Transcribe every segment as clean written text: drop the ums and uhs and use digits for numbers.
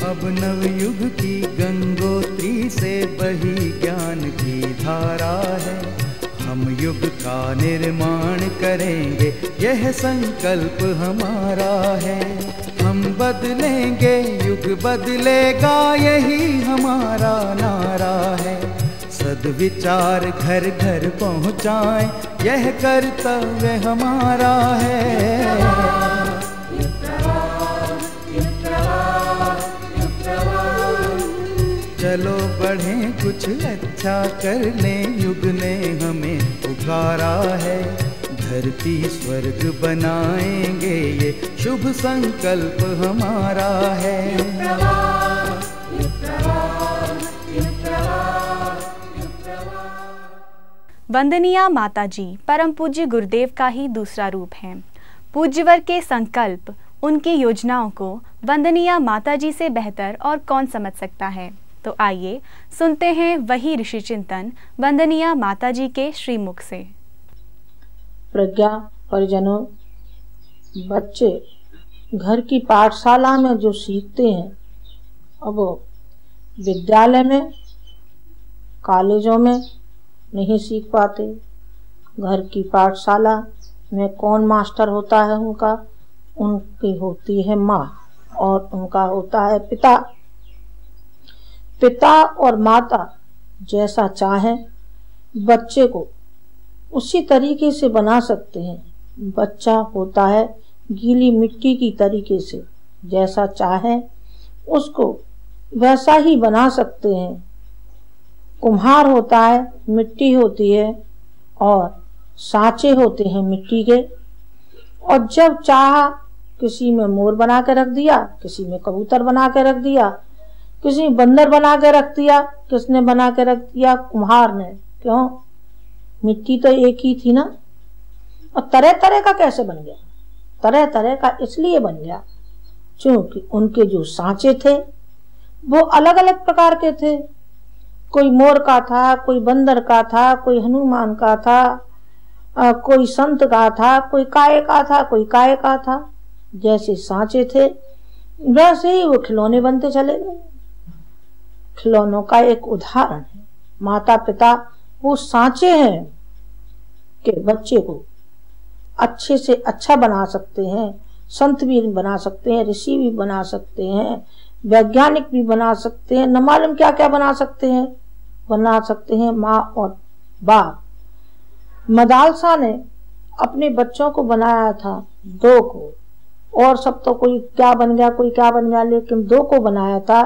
अब नवयुग की गंगोत्री से बही ज्ञान की धारा है। हम युग का निर्माण करेंगे, यह संकल्प हमारा है। हम बदलेंगे, युग बदलेगा, यही हमारा नारा है। सद्विचार घर घर पहुँचाएं, यह कर्तव्य हमारा है। चलो बढ़ें, कुछ अच्छा कर लें, युग ने हमें पुकारा है। धरती स्वर्ग बनाएंगे, ये शुभ संकल्प हमारा है। वंदनीय माताजी परम पूज्य गुरुदेव का ही दूसरा रूप है। पूज्यवर के संकल्प, उनकी योजनाओं को वंदनीय माताजी से बेहतर और कौन समझ सकता है। तो आइए सुनते हैं वही ऋषि चिंतन वंदनीय माताजी के श्रीमुख से। प्रज्ञा परिजनों, बच्चे घर की पाठशाला में जो सीखते हैं, अब वो विद्यालय में, कॉलेजों में नहीं सीख पाते। घर की पाठशाला में कौन मास्टर होता है उनका? उनकी होती है माँ और उनका होता है पिता। पिता और माता जैसा चाहें बच्चे को उसी तरीके से बना सकते हैं। बच्चा होता है गीली मिट्टी की तरीके से, जैसा चाहें उसको वैसा ही बना सकते हैं। कुम्हार होता है, मिट्टी होती है और सांचे होते हैं मिट्टी के, और जब चाहा किसी में मोर बना के रख दिया, किसी में कबूतर बना के रख दिया, किसी ने बंदर बना के रख दिया। किसने बना के रख दिया? कुम्हार ने। क्यों? मिट्टी तो एक ही थी ना। और तरह तरह का कैसे बन गया? तरह तरह का इसलिए बन गया क्योंकि उनके जो सांचे थे वो अलग अलग प्रकार के थे। कोई मोर का था, कोई बंदर का था, कोई हनुमान का था, कोई संत का था, कोई काय का था, कोई काय का था। जैसे सांचे थे वैसे ही वो खिलौने बनते चले गए। खिलौनों का एक उदाहरण है माता पिता, वो सांचे हैं कि बच्चे को अच्छे से अच्छा बना सकते हैं। संत भी बना सकते हैं, ऋषि भी बना सकते हैं, वैज्ञानिक भी बना सकते हैं, न मालूम क्या क्या बना सकते हैं माँ और बाप। मदालसा ने अपने बच्चों को बनाया था दो को, और सब तो कोई क्या बन गया, लेकिन दो को बनाया था।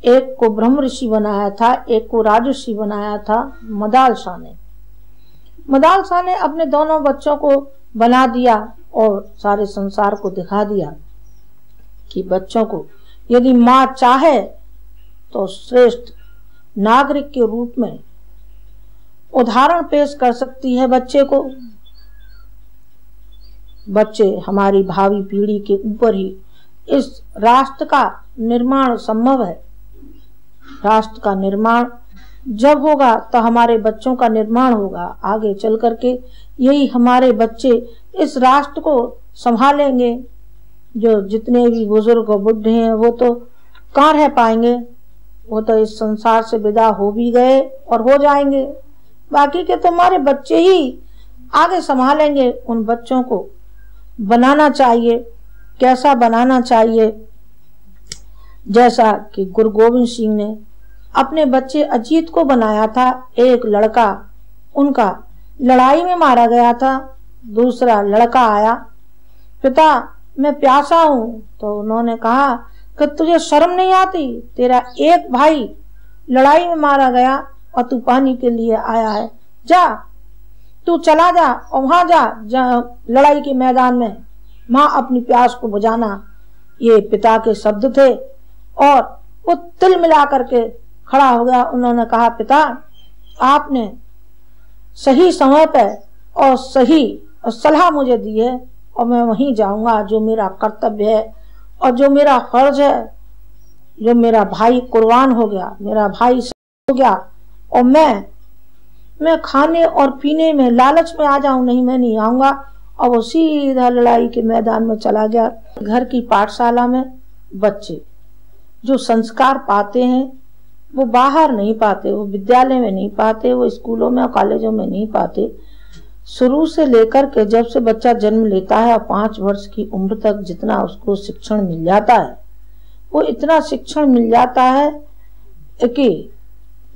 एक को ब्रह्म ऋषि बनाया था, एक को राजर्षि बनाया था मदालसा ने अपने दोनों बच्चों को बना दिया और सारे संसार को दिखा दिया कि बच्चों को यदि माँ चाहे तो श्रेष्ठ नागरिक के रूप में उदाहरण पेश कर सकती है बच्चे को। बच्चे हमारी भावी पीढ़ी के ऊपर ही इस राष्ट्र का निर्माण संभव है। राष्ट्र का निर्माण जब होगा तो हमारे बच्चों का निर्माण होगा। आगे चल करके यही हमारे बच्चे इस राष्ट्र को संभालेंगे। जो जितने भी बुजुर्ग और बुढ़े हैं वो तो कहाँ रह पाएंगे, वो तो इस संसार से विदा हो भी गए और हो जाएंगे। बाकी के तो हमारे बच्चे ही आगे संभालेंगे। उन बच्चों को बनाना चाहिए। कैसा बनाना चाहिए? जैसा कि गुरु गोविंद सिंह ने अपने बच्चे अजीत को बनाया था। एक लड़का उनका लड़ाई में मारा गया था। दूसरा लड़का आया, पिता मैं प्यासा हूँ। तो उन्होंने कहा कि तुझे शर्म नहीं आती? तेरा एक भाई लड़ाई में मारा गया और तू पानी के लिए आया है। जा, तू चला जा और वहां जा लड़ाई के मैदान में, माँ अपनी प्यास को बुझाना। ये पिता के शब्द थे और वो तिल मिला करके खड़ा हो गया। उन्होंने कहा, पिता आपने सही समय पर और सही सलाह मुझे दी है और मैं वहीं जाऊंगा जो मेरा कर्तव्य है और जो मेरा फर्ज है। जो मेरा भाई कुर्बान हो गया, मेरा भाई हो गया और मैं मैं खाने और पीने में लालच में आ जाऊं, नहीं मैं नहीं आऊंगा। और वो सीधा लड़ाई के मैदान में चला गया। घर की पाठशाला में बच्चे जो संस्कार पाते हैं वो बाहर नहीं पाते, वो विद्यालय में नहीं पाते, वो स्कूलों में और कॉलेजों में नहीं पाते। शुरू से लेकर के जब से बच्चा जन्म लेता है और 5 वर्ष की उम्र तक जितना उसको शिक्षण मिल जाता है, वो इतना शिक्षण मिल जाता है कि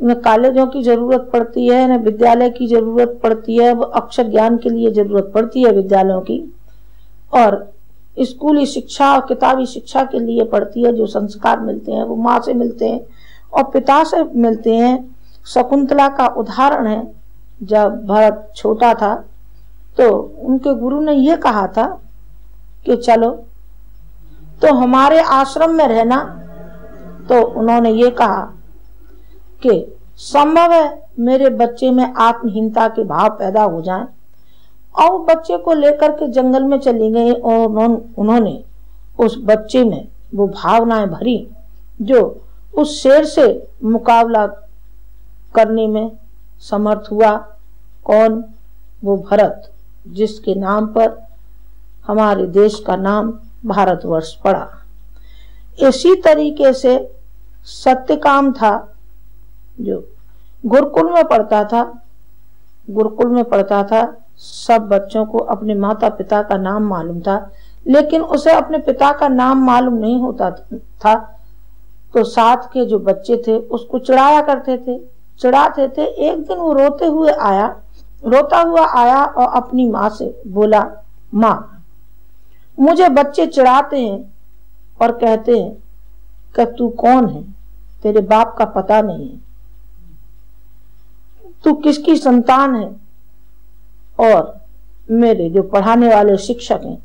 न कॉलेजों की जरूरत पड़ती है, न विद्यालय की जरूरत पड़ती है। वो अक्षर ज्ञान के लिए जरूरत पड़ती है विद्यालयों की, और स्कूली शिक्षा और किताबी शिक्षा के लिए पड़ती है। जो संस्कार मिलते हैं वो माँ से मिलते हैं और पिता से मिलते हैं। शकुंतला का उदाहरण है, जब भरत छोटा था तो उनके गुरु ने ये कहा था कि चलो तो हमारे आश्रम में रहना। तो उन्होंने ये कहा कि संभव है मेरे बच्चे में आत्महीनता के भाव पैदा हो जाएं, और वो बच्चे को लेकर के जंगल में चली गई और उन्होंने उस बच्चे में वो भावनाएं भरी जो उस शेर से मुकाबला करने में समर्थ हुआ। कौन? वो भरत, जिसके नाम पर हमारे देश का नाम भारतवर्ष पड़ा। इसी तरीके से सत्यकाम था, जो गुरुकुल में पढ़ता था। सब बच्चों को अपने माता पिता का नाम मालूम था, लेकिन उसे अपने पिता का नाम मालूम नहीं होता था। तो साथ के जो बच्चे थे उसको चिढ़ाते थे। एक दिन वो रोता हुआ आया और अपनी माँ से बोला, माँ मुझे बच्चे चिढ़ाते हैं और कहते हैं कि तू कौन है, तेरे बाप का पता नहीं है, तू किसकी संतान है। और मेरे जो पढ़ाने वाले शिक्षक हैं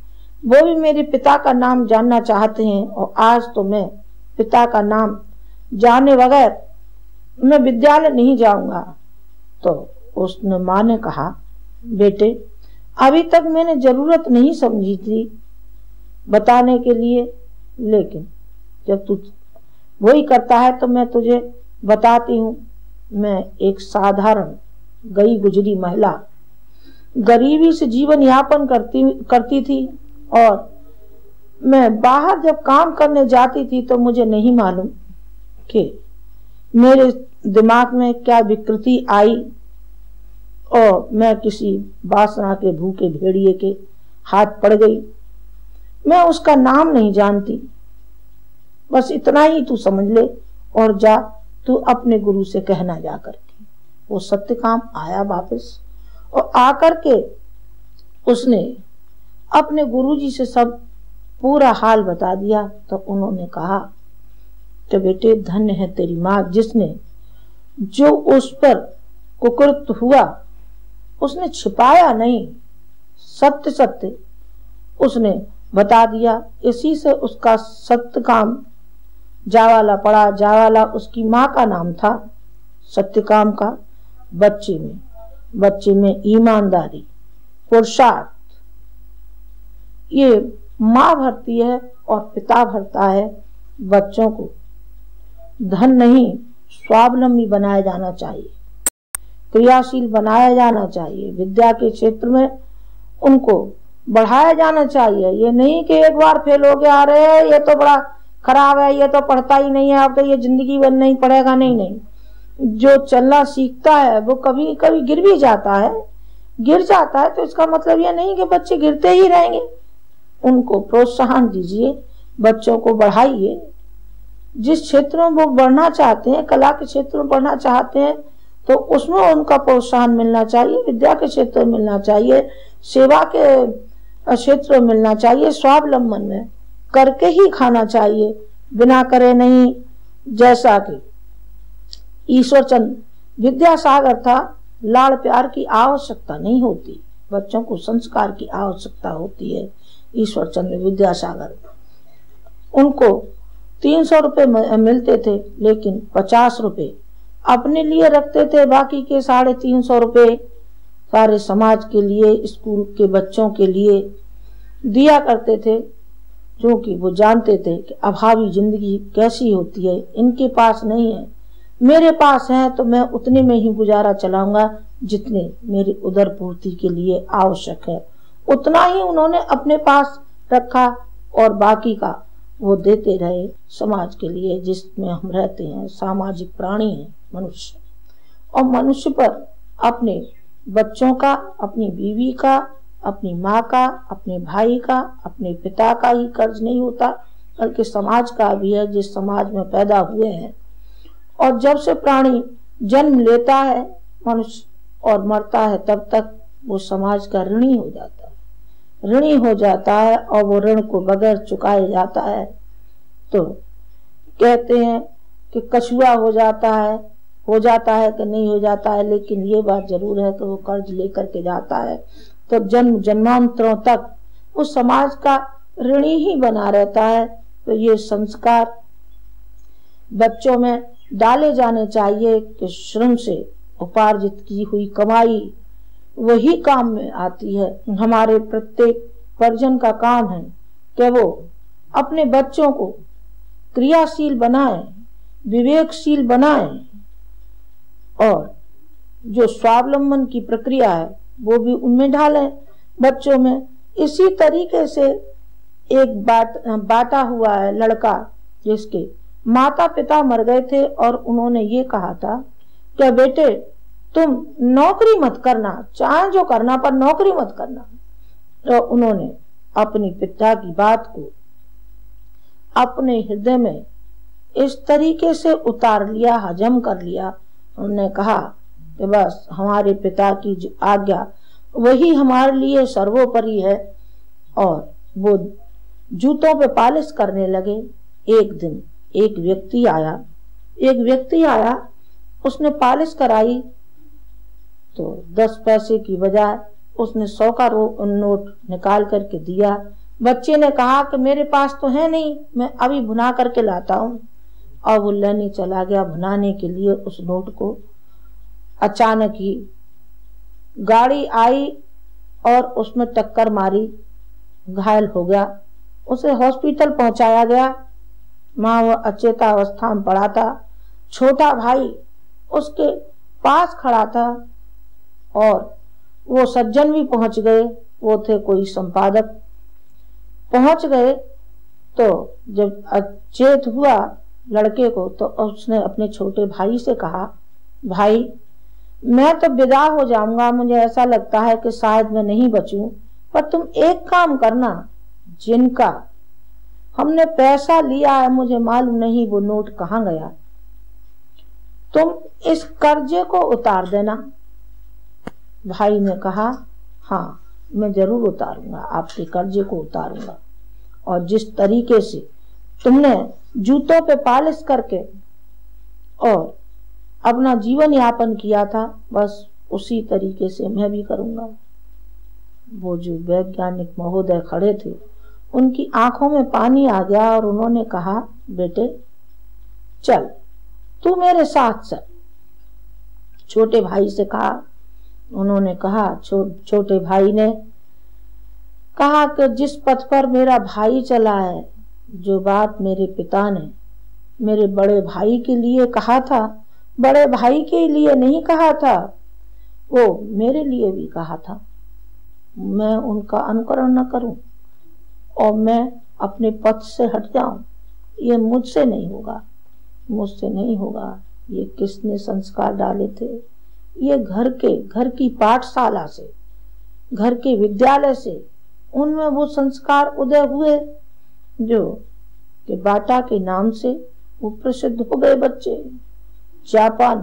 वो भी मेरे पिता का नाम जानना चाहते हैं, और आज तो मैं पिता का नाम जाने बगैर मैं विद्यालय नहीं जाऊंगा। तो उसने माँ ने कहा, बेटे अभी तक मैंने जरूरत नहीं समझी थी बताने के लिए, लेकिन जब तू वही करता है तो मैं तुझे बताती हूँ। मैं एक साधारण गई गुजरी महिला, गरीबी से जीवन यापन करती थी, और मैं बाहर जब काम करने जाती थी तो मुझे नहीं मालूम कि मेरे दिमाग में क्या विकृति आई और मैं किसी वासना के भूखे भेड़िए के हाथ पड़ गई। मैं उसका नाम नहीं जानती, बस इतना ही तू समझ ले और जा, तू अपने गुरु से कहना जा करके। वो सत्यकाम आया वापस, और आकर के उसने अपने गुरुजी से सब पूरा हाल बता दिया। तो उन्होंने कहा कि बेटे धन्य है तेरी माँ, जिसने जो उस पर कुकृत हुआ उसने छिपाया नहीं, सत्य सत्य उसने बता दिया। इसी से उसका सत्यकाम जावाला पड़ा। जावाला उसकी माँ का नाम था। सत्यकाम का बच्चे में ईमानदारी, पुरुषार्थ, ये माँ भरती है और पिता भरता है। बच्चों को धन नहीं स्वावलंबी बनाया जाना चाहिए, क्रियाशील बनाया जाना चाहिए। विद्या के क्षेत्र में उनको बढ़ाया जाना चाहिए। ये नहीं कि एक बार फेल हो गया, अरे ये तो बड़ा खराब है, ये तो पढ़ता ही नहीं है, अब तो ये जिंदगी भर नहीं पढ़ेगा। नहीं, जो चलना सीखता है वो कभी कभी गिर भी जाता है। गिर जाता है तो इसका मतलब ये नहीं कि बच्चे गिरते ही रहेंगे। उनको प्रोत्साहन दीजिए, बच्चों को बढ़ाइए। जिस क्षेत्र में वो बढ़ना चाहते हैं, कला के क्षेत्र में बढ़ना चाहते हैं, तो उसमें उनका प्रोत्साहन मिलना चाहिए। विद्या के क्षेत्र में मिलना चाहिए, सेवा के क्षेत्र में मिलना चाहिए। स्वावलंबन में करके ही खाना चाहिए, बिना करे नहीं। जैसा कि ईश्वरचंद विद्यासागर था, लाड़ प्यार की आवश्यकता नहीं होती, बच्चों को संस्कार की आवश्यकता होती है। ईश्वरचंद विद्यासागर, उनको 300 रुपए मिलते थे, लेकिन 50 रुपए अपने लिए रखते थे, बाकी के 350 रुपए सारे समाज के लिए, स्कूल के बच्चों के लिए दिया करते थे, क्योंकि वो जानते थे कि अभावी जिंदगी कैसी होती है। इनके पास नहीं है, मेरे पास है तो मैं उतने में ही गुजारा चलाऊंगा, जितने मेरी उदर पूर्ति के लिए आवश्यक है उतना ही उन्होंने अपने पास रखा और बाकी का वो देते रहे समाज के लिए जिसमें हम रहते हैं। सामाजिक प्राणी हैं मनुष्य, और मनुष्य पर अपने बच्चों का, अपनी बीवी का, अपनी माँ का, अपने भाई का, अपने पिता का ही कर्ज नहीं होता, बल्कि समाज का भी है जिस समाज में पैदा हुए हैं। और जब से प्राणी जन्म लेता है मनुष्य और मरता है तब तक वो समाज का ऋणी हो जाता है, ऋणी हो जाता है, और वो ऋण को बगैर चुकाए जाता है तो कहते हैं कि कछुआ हो जाता है कि नहीं हो जाता है, लेकिन ये बात जरूर है कि वो कर्ज लेकर के जाता है तो जन्म जन्मांतरों तक उस समाज का ऋणी ही बना रहता है। तो ये संस्कार बच्चों में डाले जाने चाहिए कि श्रम से उपार्जित की हुई कमाई वही काम में आती है। हमारे प्रत्येक परिजन का काम है कि वो अपने बच्चों को क्रियाशील बनाएं, विवेकशील बनाएं, और जो स्वावलंबन की प्रक्रिया है वो भी उनमें ढालें बच्चों में। इसी तरीके से एक बाटा हुआ है लड़का जिसके माता पिता मर गए थे और उन्होंने ये कहा था कि बेटे तुम नौकरी मत करना, चाहे जो करना पर नौकरी मत करना। तो उन्होंने अपनी पिता की बात को अपने हृदय में इस तरीके से उतार लिया, हजम कर लिया। उन्होंने कहा कि बस हमारे पिता की जो आज्ञा वही हमारे लिए सर्वोपरि है, और वो जूतों पे पालिश करने लगे। एक दिन एक व्यक्ति आया, उसने पालिश कराई तो 10 पैसे की बजाय उसने 100 का नोट निकाल करके दिया। बच्चे ने कहा कि मेरे पास तो है नहीं, मैं अभी भुना करके लाता हूँ, और वो लेने चला गया भुनाने के लिए उस नोट को। अचानक ही गाड़ी आई और उसमें टक्कर मारी, घायल हो गया, उसे हॉस्पिटल पहुंचाया गया। मां वो अचेतावस्था में पड़ा था, छोटा भाई उसके पास खड़ा था, और वो सज्जन भी पहुंच गए, वो थे कोई संपादक, पहुंच गए। तो जब अचेत हुआ लड़के को तो उसने अपने छोटे भाई से कहा, भाई मैं तो विदा हो जाऊंगा, मुझे ऐसा लगता है कि शायद मैं नहीं बचूं, पर तुम एक काम करना, जिनका हमने पैसा लिया है मुझे मालूम नहीं वो नोट कहाँ गया, तुम इस कर्जे को उतार देना। भाई ने कहा हाँ मैं जरूर उतारूंगा, आपके कर्जे को उतारूंगा, और जिस तरीके से तुमने जूतों पे पालिश करके और अपना जीवन यापन किया था बस उसी तरीके से मैं भी करूंगा। वो जो वैज्ञानिक महोदय खड़े थे उनकी आंखों में पानी आ गया और उन्होंने कहा, बेटे चल तू मेरे साथ चल। छोटे भाई से कहा, उन्होंने कहा, छोटे भाई ने कहा कि जिस पथ पर मेरा भाई चला है, जो बात मेरे पिता ने मेरे बड़े भाई के लिए कहा था, बड़े भाई के लिए नहीं कहा था, वो मेरे लिए भी कहा था। मैं उनका अनुकरण न करूं और मैं अपने पथ से हट जाऊं, ये मुझसे नहीं होगा, मुझसे नहीं होगा। ये किसने संस्कार डाले थे? ये घर की पाठशाला से, घर के विद्यालय से, उनमें वो संस्कार उदय हुए जो कि बाटा के नाम से वो प्रसिद्ध हो गए बच्चे। जापान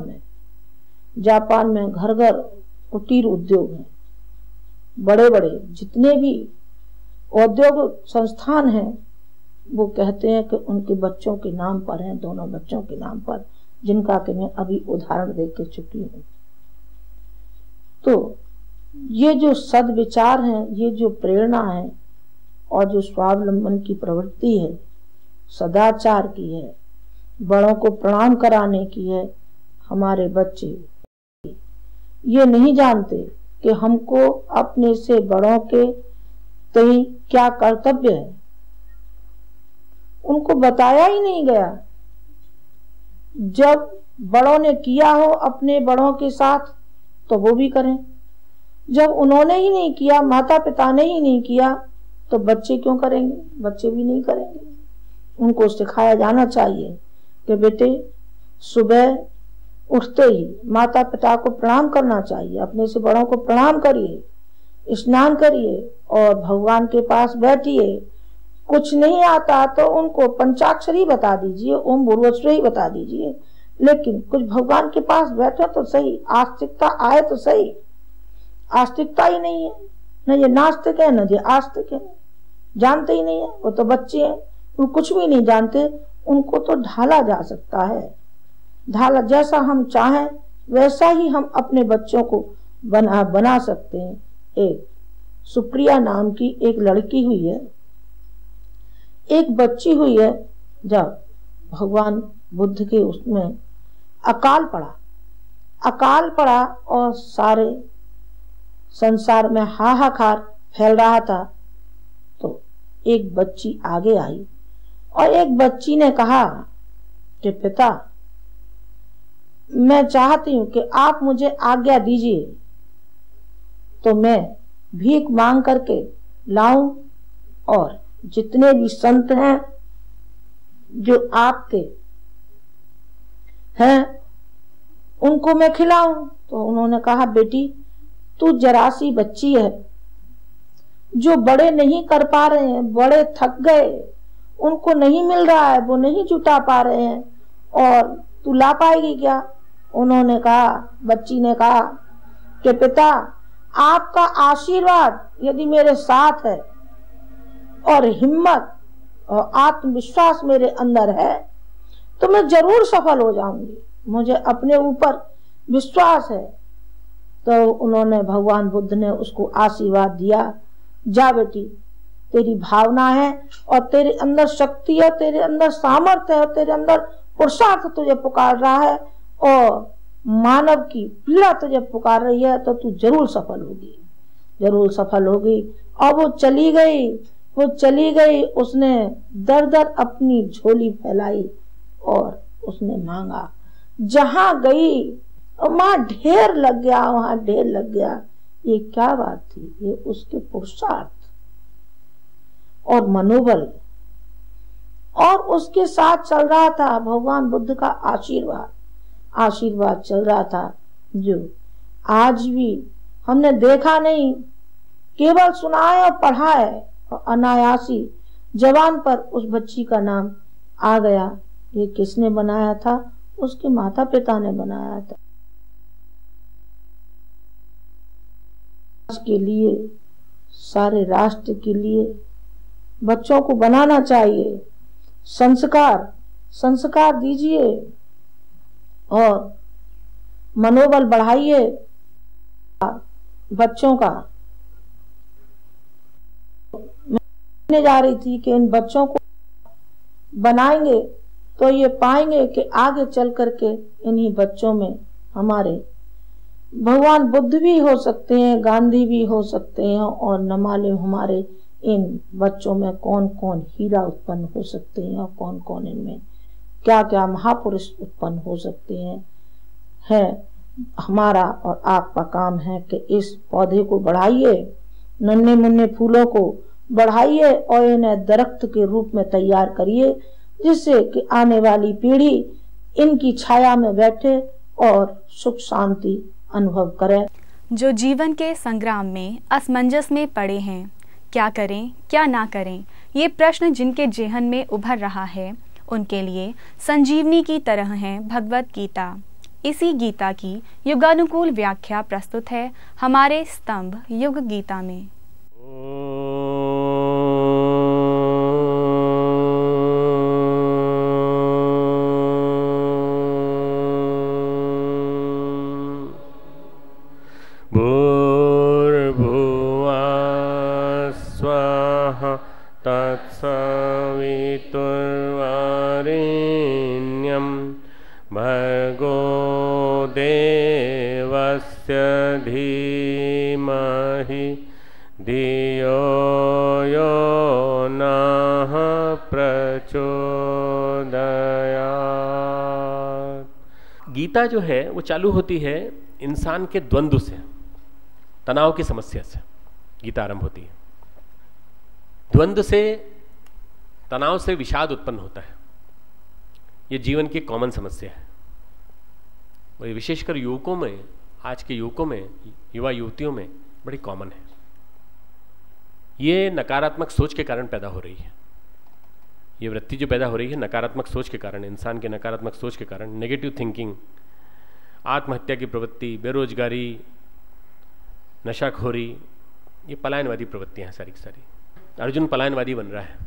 में घर घर कुटीर उद्योग हैं, बड़े बड़े जितने भी औद्योगिक संस्थान हैं वो कहते हैं कि उनके बच्चों के नाम पर हैं, दोनों बच्चों के नाम पर, जिनका कि मैं अभी उदाहरण दे के चुकी हूँ। तो ये जो सद्विचार हैं, ये जो प्रेरणा है और जो स्वावलंबन की प्रवृत्ति है, सदाचार की है, बड़ों को प्रणाम कराने की है, हमारे बच्चे ये नहीं जानते कि हमको अपने से बड़ों के तय क्या कर्तव्य है, उनको बताया ही नहीं गया। जब बड़ों ने किया हो अपने बड़ों के साथ तो वो भी करें। जब उन्होंने ही नहीं किया, माता पिता ने ही नहीं किया, तो बच्चे क्यों करेंगे? बच्चे भी नहीं करेंगे। उनको सिखाया जाना चाहिए कि बेटे सुबह उठते ही माता पिता को प्रणाम करना चाहिए, अपने से बड़ों को प्रणाम करिए, स्नान करिए और भगवान के पास बैठिए। कुछ नहीं आता तो उनको पंचाक्षरी बता दीजिए, ओम भूर्भुवस्सुः बता दीजिए, लेकिन कुछ भगवान के पास बैठे तो सही, आस्तिकता आए तो सही। आस्तिकता ही नहीं है, न ये नास्तिक है न ये आस्तिक है, जानते ही नहीं है। वो तो बच्चे हैं, वो कुछ भी नहीं जानते। उनको तो ढाला जा सकता है, ढाला जैसा हम चाहें वैसा ही हम अपने बच्चों को बना सकते हैं। एक सुप्रिया नाम की एक लड़की हुई है, एक बच्ची हुई है। जब भगवान बुद्ध के उसमें अकाल पड़ा और सारे संसार में हाहाकार फैल रहा था, तो एक बच्ची आगे आई और एक बच्ची ने कहा कि पिता, मैं चाहती हूं कि आप मुझे आज्ञा दीजिए तो मैं भीख मांग करके लाऊं और जितने भी संत हैं जो आपके हैं उनको मैं खिलाऊं। तो उन्होंने कहा, बेटी तू जरा सी बच्ची है, जो बड़े नहीं कर पा रहे हैं, बड़े थक गए, उनको नहीं मिल रहा है, वो नहीं जुटा पा रहे हैं, और तू ला पाएगी क्या? उन्होंने कहा, बच्ची ने कहा कि पिता आपका आशीर्वाद यदि मेरे साथ है और हिम्मत और आत्मविश्वास मेरे अंदर है तो मैं जरूर सफल हो जाऊंगी, मुझे अपने ऊपर विश्वास है। तो उन्होंने, भगवान बुद्ध ने उसको आशीर्वाद दिया, जा बेटी, तेरी भावना है और तेरे अंदर शक्ति है, तेरे अंदर सामर्थ्य है और तेरे अंदर पुरुषार्थ तुझे पुकार रहा है और मानव की पीड़ा तुझे पुकार रही है, तो तू जरूर सफल होगी, जरूर सफल होगी। और वो चली गई, उसने दर दर अपनी झोली फैलाई और उसने मांगा। जहां गई वहां ढेर लग गया। ये क्या बात थी? ये उसके पुरुषार्थ और मनोबल, और उसके साथ चल रहा था भगवान बुद्ध का आशीर्वाद चल रहा था, जो आज भी हमने देखा नहीं, केवल सुना है और पढ़ा है, और अनायासी जवान पर उस बच्ची का नाम आ गया। ये किसने बनाया था? उसके माता पिता ने बनाया था। के लिए, सारे राष्ट्र के लिए बच्चों को बनाना चाहिए। संस्कार दीजिए और मनोबल बढ़ाइए बच्चों का। मैं जा रही थी कि इन बच्चों को बनाएंगे तो ये पाएंगे कि आगे चल करके इन्हीं बच्चों में हमारे भगवान बुद्ध भी हो सकते हैं, गांधी भी हो सकते हैं, और न मालूम हमारे इन बच्चों में कौन कौन हीरा उत्पन्न हो सकते हैं और कौन कौन इनमें क्या क्या महापुरुष उत्पन्न हो सकते हैं। हमारा और आपका काम है कि इस पौधे को बढ़ाइए, नन्हे मुन्ने फूलों को बढ़ाइए और इन्हें दरख्त के रूप में तैयार करिए, जिससे कि आने वाली पीढ़ी इनकी छाया में बैठे और सुख शांति अनुभव करें। जो जीवन के संग्राम में असमंजस में पड़े हैं, क्या करें क्या ना करें, ये प्रश्न जिनके जेहन में उभर रहा है, उनके लिए संजीवनी की तरह है भगवत गीता। इसी गीता की युगानुकूल व्याख्या प्रस्तुत है हमारे स्तंभ युग गीता में। तत्सवितुर्वरेण्यं भर्गो देवस्य धीमहि धियो यो नः प्रचोदयात्। गीता जो है वो चालू होती है इंसान के द्वंद्व से, तनाव की समस्या से गीता आरंभ होती है। द्वंद्व से, तनाव से विषाद उत्पन्न होता है। ये जीवन की कॉमन समस्या है और विशेषकर युवकों में, आज के युवकों में, युवा युवतियों में बड़ी कॉमन है। ये नकारात्मक सोच के कारण पैदा हो रही है। ये वृत्ति जो पैदा हो रही है नकारात्मक सोच के कारण, इंसान के नकारात्मक सोच के कारण, नेगेटिव थिंकिंग, आत्महत्या की प्रवृत्ति, बेरोजगारी, नशाखोरी, ये पलायनवादी प्रवृत्तियां हैं सारी की सारी। अर्जुन पलायनवादी बन रहा है,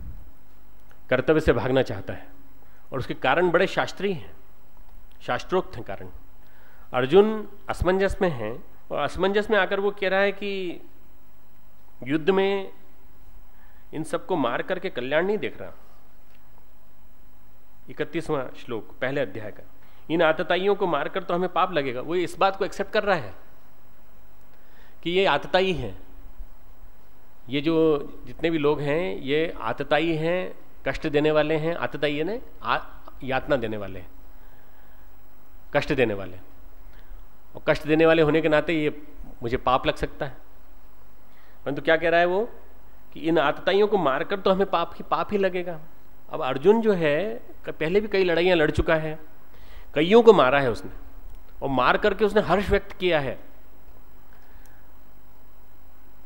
कर्तव्य से भागना चाहता है और उसके कारण बड़े शास्त्रीय हैं, शास्त्रोक्त हैं कारण। अर्जुन असमंजस में है और असमंजस में आकर वो कह रहा है कि युद्ध में इन सबको मार करके कल्याण नहीं देख रहा। 31वां श्लोक पहले अध्याय का, इन आतताइयों को मारकर तो हमें पाप लगेगा। वो इस बात को एक्सेप्ट कर रहा है कि ये आतताई हैं, ये जो जितने भी लोग हैं ये आतताई हैं, कष्ट देने वाले हैं। आतताई है ना, यातना देने वाले, कष्ट देने वाले, और कष्ट देने वाले होने के नाते ये मुझे पाप लग सकता है। परंतु क्या कह रहा है वो कि इन आतताइयों को मारकर तो हमें पाप ही लगेगा। अब अर्जुन जो है पहले भी कई लड़ाइयां लड़ चुका है, कईयों को मारा है उसने, और मार करके उसने हर्ष व्यक्त किया है।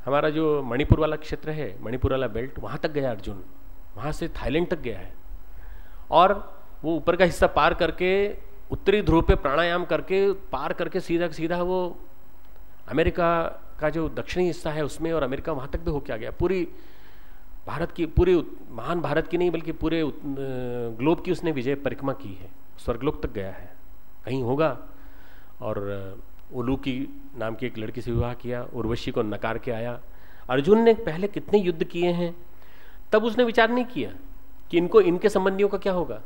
हमारा जो मणिपुर वाला क्षेत्र है, मणिपुर वाला बेल्ट, वहां तक गया अर्जुन, वहां से थाईलैंड तक गया है, और वो ऊपर का हिस्सा पार करके उत्तरी ध्रुव पे प्राणायाम करके पार करके सीधा सीधा वो अमेरिका का जो दक्षिणी हिस्सा है उसमें, और अमेरिका वहां तक भी होके आ गया। पूरी भारत की, पूरी महान भारत की नहीं बल्कि पूरे ग्लोब की उसने विजय परिक्रमा की है, स्वर्गलोक तक गया है, कहीं होगा। और उलू की नाम की एक लड़की से विवाह किया, उर्वशी को नकार के आया। अर्जुन ने पहले कितने युद्ध किए हैं, तब उसने विचार नहीं किया कि इनको, इनके संबंधियों का क्या होगा।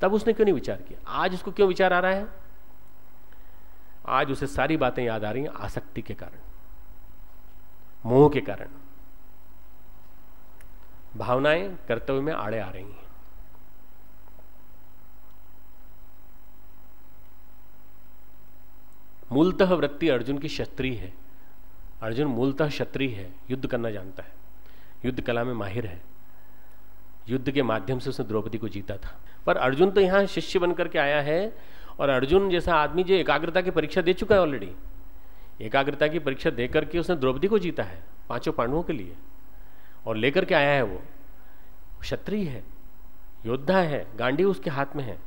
तब उसने क्यों नहीं विचार किया? आज उसको क्यों विचार आ रहा है? आज उसे सारी बातें याद आ रही हैं आसक्ति के कारण, मोह के कारण। भावनाएं कर्तव्य में आड़े आ रही हैं। मूलतः वृत्ति अर्जुन की क्षत्रिय है। अर्जुन मूलतः क्षत्रिय है, युद्ध करना जानता है, युद्ध कला में माहिर है। युद्ध के माध्यम से उसने द्रौपदी को जीता था। पर अर्जुन तो यहां शिष्य बनकर के आया है, और अर्जुन जैसा आदमी जो एकाग्रता की परीक्षा दे चुका है ऑलरेडी, एकाग्रता की परीक्षा दे करके उसने द्रौपदी को जीता है 5 पांडवों के लिए, और लेकर के आया है। वो क्षत्रिय है, योद्धा है, गांडीव उसके हाथ में है,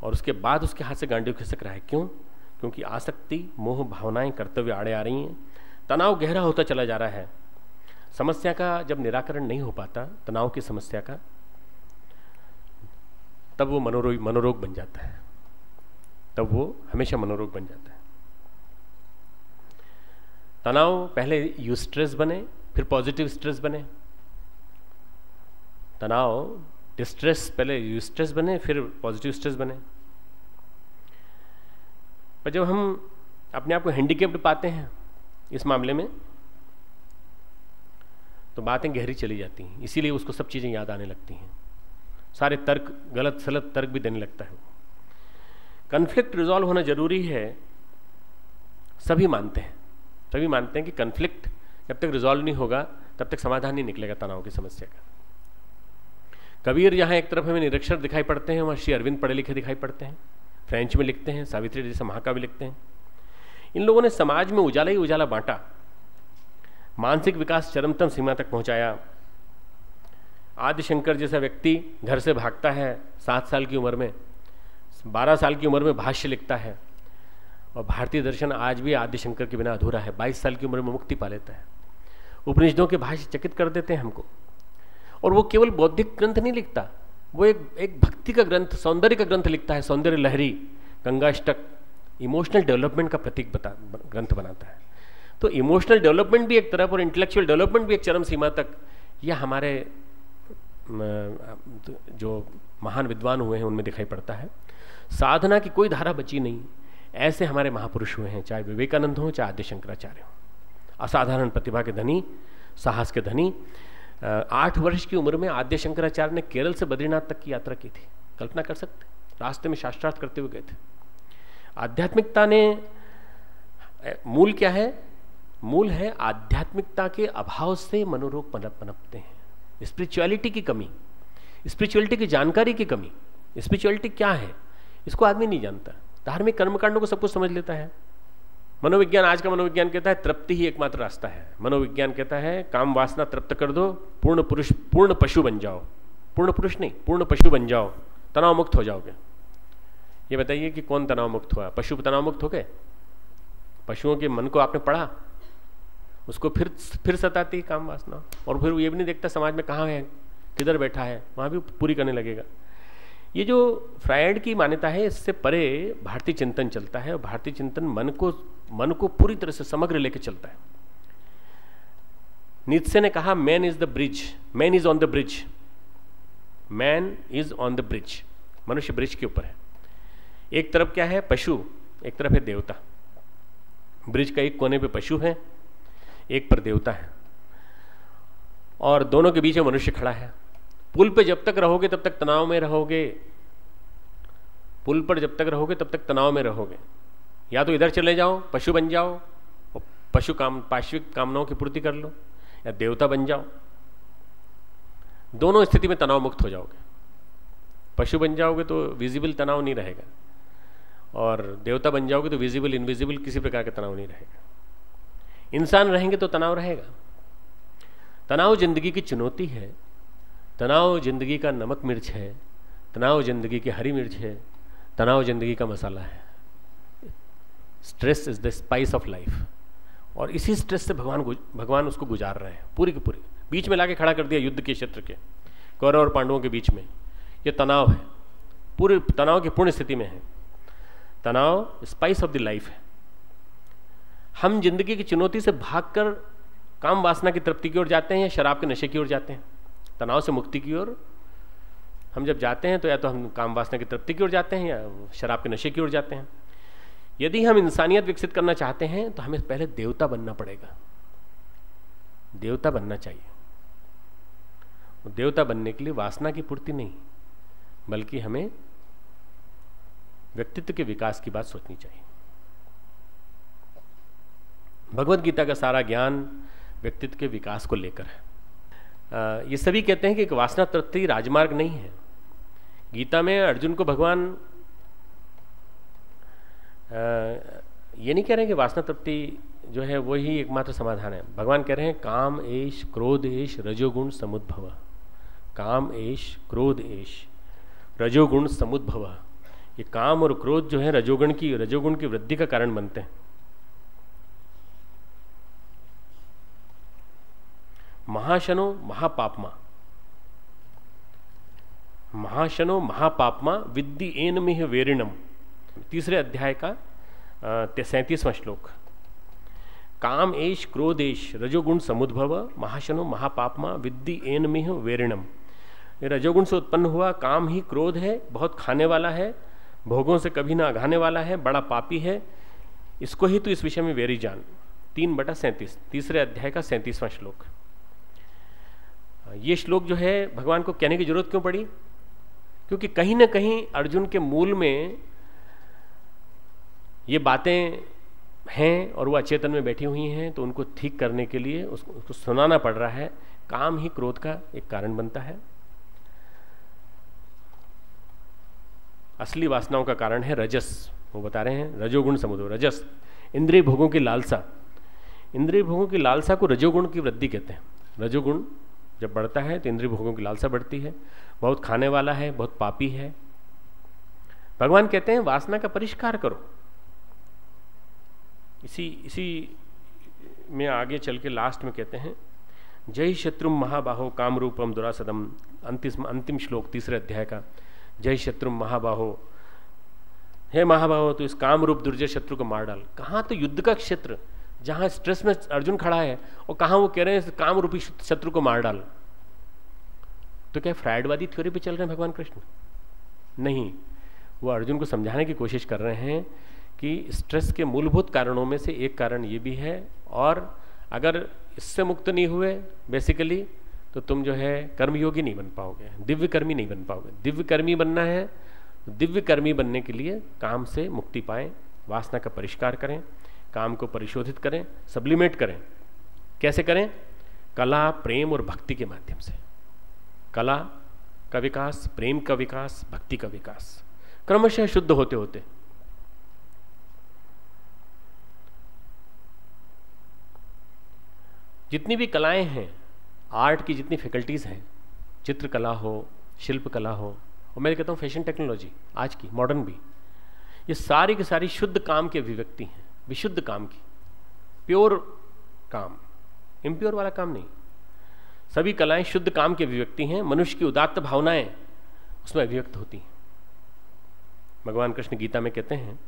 और उसके बाद उसके हाथ से गांडीव खिसक रहा है। क्यों? क्योंकि आसक्ति, मोह, भावनाएं, कर्तव्य आड़े आ रही हैं। तनाव गहरा होता चला जा रहा है। समस्या का जब निराकरण नहीं हो पाता, तनाव की समस्या का, तब वो मनोरोग बन जाता है, तब वो हमेशा मनोरोग बन जाता है। तनाव पहले यूस्ट्रेस बने, फिर पॉजिटिव स्ट्रेस बने। तनाव डिस्ट्रेस, पहले यूस्ट्रेस बने, फिर पॉजिटिव स्ट्रेस बने। पर जब हम अपने आप को हैंडीकेप्ड पाते हैं इस मामले में, तो बातें गहरी चली जाती हैं। इसीलिए उसको सब चीजें याद आने लगती हैं, सारे तर्क, गलत सलत तर्क भी देने लगता है। कन्फ्लिक्ट रिजॉल्व होना जरूरी है, सभी मानते हैं। सभी मानते हैं कि कन्फ्लिक्ट जब तक रिजॉल्व नहीं होगा तब तक समाधान नहीं निकलेगा तनाव की समस्या का। कबीर जहां एक तरफ हमें निरक्षर दिखाई पड़ते हैं, वहां श्री अरविंद पढ़े लिखे दिखाई पड़ते हैं, फ्रेंच में लिखते हैं, सावित्री जैसे महाकाव्य लिखते हैं। इन लोगों ने समाज में उजाला ही उजाला बांटा, मानसिक विकास चरमतम सीमा तक पहुंचाया। आदिशंकर जैसा व्यक्ति घर से भागता है 7 साल की उम्र में, 12 साल की उम्र में भाष्य लिखता है, और भारतीय दर्शन आज भी आदिशंकर के बिना अधूरा है। 22 साल की उम्र में मुक्ति पा लेता है। उपनिषदों के भाष्य चकित कर देते हैं हमको। और वो केवल बौद्धिक ग्रंथ नहीं लिखता, वो एक भक्ति का ग्रंथ, सौंदर्य का ग्रंथ लिखता है। सौंदर्य लहरी, गंगाष्टक, इमोशनल डेवलपमेंट का प्रतीक ग्रंथ बनाता है। तो इमोशनल डेवलपमेंट भी एक तरफ और इंटेलेक्चुअल डेवलपमेंट भी एक चरम सीमा तक, यह हमारे जो महान विद्वान हुए हैं उनमें दिखाई पड़ता है। साधना की कोई धारा बची नहीं, ऐसे हमारे महापुरुष हुए हैं, चाहे विवेकानंद हो चाहे आदि शंकराचार्य हो। असाधारण प्रतिभा के धनी, साहस के धनी। 8 वर्ष की उम्र में आद्य शंकराचार्य ने केरल से बद्रीनाथ तक की यात्रा की थी। कल्पना कर सकते? रास्ते में शास्त्रार्थ करते हुए गए थे। आध्यात्मिकता ने मूल क्या है? मूल है आध्यात्मिकता के अभाव से मनोरोग पनपते हैं। स्पिरिचुअलिटी की कमी, स्पिरिचुअलिटी की जानकारी की कमी। स्पिरिचुअलिटी क्या है इसको आदमी नहीं जानता। धार्मिक कर्मकांडों को सब कुछ समझ लेता है। मनोविज्ञान, आज का मनोविज्ञान कहता है तृप्ति ही एकमात्र रास्ता है। मनोविज्ञान कहता है काम वासना तृप्त कर दो, पूर्ण पुरुष, पूर्ण पशु बन जाओ। पूर्ण पुरुष नहीं, पूर्ण पशु बन जाओ, तनाव मुक्त हो जाओगे। ये बताइए कि कौन तनाव मुक्त हुआ? पशु तनाव मुक्त हो गए? पशुओं के मन को आपने पढ़ा? उसको फिर सताती काम वासना, और फिर ये भी नहीं देखता समाज में कहाँ है, किधर बैठा है, वहां भी पूरी करने लगेगा। ये जो फ्रायड की मान्यता है, इससे परे भारतीय चिंतन चलता है, और भारतीय चिंतन मन को पूरी तरह से समग्र लेके चलता है। नीत्शे ने कहा man is the bridge, man is on the bridge, man is on the bridge. मनुष्य ब्रिज के ऊपर है। एक तरफ क्या है? पशु, एक तरफ है देवता। ब्रिज का एक कोने पे पशु है, एक पर देवता है, और दोनों के बीच में मनुष्य खड़ा है। पुल पे जब तक रहोगे तब तक तनाव में रहोगे, पुल पर जब तक रहोगे तब तक तनाव में रहोगे। या तो इधर चले जाओ, पशु बन जाओ और पाश्विक कामनाओं की पूर्ति कर लो, या देवता बन जाओ। दोनों स्थिति में तनाव मुक्त हो जाओगे। पशु बन जाओगे तो विजिबल तनाव नहीं रहेगा, और देवता बन जाओगे तो विजिबल इनविजिबल किसी प्रकार का तनाव नहीं रहेगा। इंसान रहेंगे तो तनाव रहेगा। तनाव जिंदगी की चुनौती है, तनाव जिंदगी का नमक मिर्च है, तनाव जिंदगी की हरी मिर्च है, तनाव जिंदगी का मसाला है। Stress is the spice of life, और इसी स्ट्रेस से भगवान उसको गुजार रहे हैं पूरी की पूरी। बीच में लाके खड़ा कर दिया युद्ध के क्षेत्र के, कौरव और पांडवों के बीच में। ये तनाव है, पूरे तनाव की पूर्ण स्थिति में है। तनाव स्पाइस ऑफ द लाइफ है। हम जिंदगी की चुनौती से भागकर काम वासना की तृप्ति की ओर जाते हैं या शराब के नशे की ओर जाते हैं? तनाव से मुक्ति की ओर हम जब जाते हैं तो या तो हम काम वासना की तृप्ति की ओर जाते हैं या शराब के नशे की ओर जाते हैं। यदि हम इंसानियत विकसित करना चाहते हैं तो हमें पहले देवता बनना पड़ेगा। देवता बनना चाहिए। देवता बनने के लिए वासना की पूर्ति नहीं, बल्कि हमें व्यक्तित्व के विकास की बात सोचनी चाहिए। भगवत गीता का सारा ज्ञान व्यक्तित्व के विकास को लेकर है। ये सभी कहते हैं कि एक वासना तृप्ति राजमार्ग नहीं है। गीता में अर्जुन को भगवान ये नहीं कह रहे हैं कि वासना तृप्ति जो है वही एकमात्र समाधान है। भगवान कह रहे हैं काम एश क्रोध एश रजोगुण समुद्भव। काम एश क्रोध एश रजोगुण समुद्भव। ये काम और क्रोध जो है रजोगुण की वृद्धि का कारण बनते हैं। महाशनो महापापमा, महाशनो महापापमा विद्धि एनमिह वेरिणम। तीसरे अध्याय का 37वां श्लोक। काम एश क्रोधेश रजोगुण समुद्भव महाशनो महापापमा विद्धि एनमिह वेरिणम। ये रजोगुण से उत्पन्न हुआ काम ही क्रोध है, बहुत खाने वाला है, भोगों से कभी ना अघाने वाला है, बड़ा पापी है। इसको ही तो इस विषय में वेरी जान। 3/37 तीसरे अध्याय का 37वां श्लोक। ये श्लोक जो है भगवान को कहने की जरूरत क्यों पड़ी? क्योंकि कहीं ना कहीं अर्जुन के मूल में ये बातें हैं और वो अचेतन में बैठी हुई हैं, तो उनको ठीक करने के लिए उसको सुनाना पड़ रहा है। काम ही क्रोध का एक कारण बनता है। असली वासनाओं का कारण है रजस। वो बता रहे हैं रजोगुण समुद्र। रजस इंद्रिय भोगों की लालसा। इंद्रिय भोगों की लालसा को रजोगुण की वृद्धि कहते हैं। रजोगुण जब बढ़ता है तो इंद्रिय भोगों की लालसा बढ़ती है, बहुत खाने वाला है, बहुत पापी है। भगवान कहते हैं वासना का परिष्कार करो। इसी में आगे चल के लास्ट में कहते हैं जय शत्रुम महाबाहो काम रूपम दुरासदम। अंतिम श्लोक तीसरे अध्याय का। जय शत्रुम महाबाहो, हे महाबाहो तो इस काम रूप दुर्जय शत्रु को मार डाल। कहाँ? तो युद्ध का क्षेत्र जहां स्ट्रेस में अर्जुन खड़ा है, और कहां वो कह रहे हैं काम रूपी शत्रु को मार डाल। तो क्या फ्रायडवादी थ्योरी पे चल रहे हैं भगवान कृष्ण? नहीं, वो अर्जुन को समझाने की कोशिश कर रहे हैं कि स्ट्रेस के मूलभूत कारणों में से एक कारण ये भी है, और अगर इससे मुक्त नहीं हुए बेसिकली तो तुम जो है कर्मयोगी नहीं बन पाओगे, दिव्य कर्मी नहीं बन पाओगे। दिव्य कर्मी बनना है, दिव्य कर्मी बनने के लिए काम से मुक्ति पाएं, वासना का परिष्कार करें, काम को परिशोधित करें, सब्लिमेट करें। कैसे करें? कला, प्रेम और भक्ति के माध्यम से। कला का विकास, प्रेम का विकास, भक्ति का विकास, क्रमशः शुद्ध होते होते। जितनी भी कलाएं हैं, आर्ट की जितनी फैकल्टीज हैं, चित्रकला हो, शिल्प कला हो, और मैं कहता हूं फैशन टेक्नोलॉजी आज की मॉडर्न भी, ये सारी की सारी शुद्ध काम की अभिव्यक्ति हैं, विशुद्ध काम की, प्योर काम, इम्प्योर वाला काम नहीं। सभी कलाएं शुद्ध काम की अभिव्यक्ति हैं। मनुष्य की उदात्त भावनाएं उसमें अभिव्यक्त होती हैं। भगवान कृष्ण गीता में कहते हैं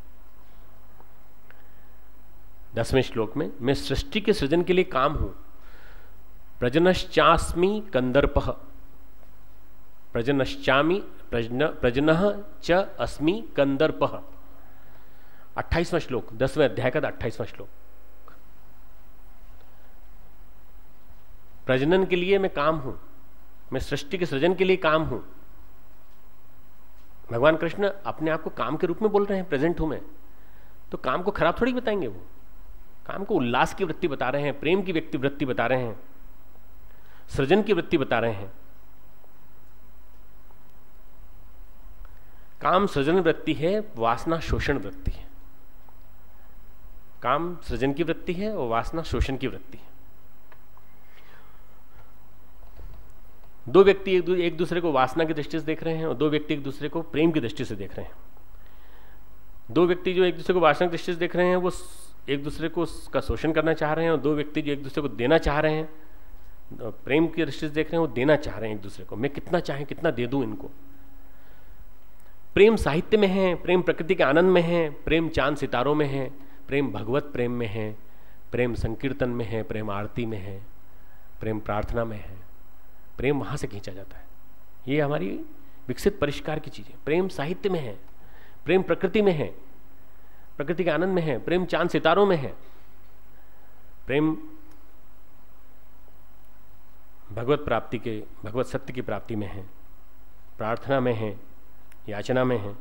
10वें श्लोक में, मैं सृष्टि के सृजन के लिए काम हूं। प्रजनश्चास्मि कंदर्पः, प्रजनश्चामि प्रजनः च अस्मि कंदर्पः। 28वां श्लोक, 10वें अध्याय का 28वां श्लोक। प्रजनन के लिए मैं काम हूं, मैं सृष्टि के सृजन के लिए काम हूं। भगवान कृष्ण अपने आप को काम के रूप में बोल रहे हैं, प्रेजेंट हूं मैं, तो काम को खराब थोड़ी बताएंगे। वो काम को उल्लास की वृत्ति बता रहे हैं, प्रेम की वृत्ति बता रहे हैं, सृजन की वृत्ति बता रहे हैं। काम सृजन वृत्ति है, वासना शोषण वृत्ति है। काम सृजन की वृत्ति है और वासना शोषण की वृत्ति है। दो व्यक्ति एक दूसरे को वासना की दृष्टि से देख रहे हैं और दो व्यक्ति एक दूसरे को प्रेम की दृष्टि से देख रहे हैं। दो व्यक्ति जो एक दूसरे को वासना की दृष्टि से देख रहे हैं वो एक दूसरे को उसका शोषण करना चाह रहे हैं, और दो व्यक्ति जो एक दूसरे को देना चाह रहे हैं, प्रेम की दृष्टि से देख रहे हैं, वो देना चाह रहे हैं एक दूसरे को। मैं कितना चाहे कितना दे दूं इनको। प्रेम साहित्य में है, प्रेम प्रकृति के आनंद में है, प्रेम चांद सितारों में है, प्रेम भगवत प्रेम में है, प्रेम संकीर्तन में है, प्रेम आरती में है, प्रेम प्रार्थना में है। प्रेम वहां से खींचा जाता है। ये हमारी विकसित परिष्कार की चीज है। प्रेम साहित्य में है, प्रेम प्रकृति में है, प्रकृति के आनंद में है, प्रेम चांद सितारों में है, प्रेम भगवत प्राप्ति के, भगवत सत्य की प्राप्ति में है, प्रार्थना में है, याचना में है।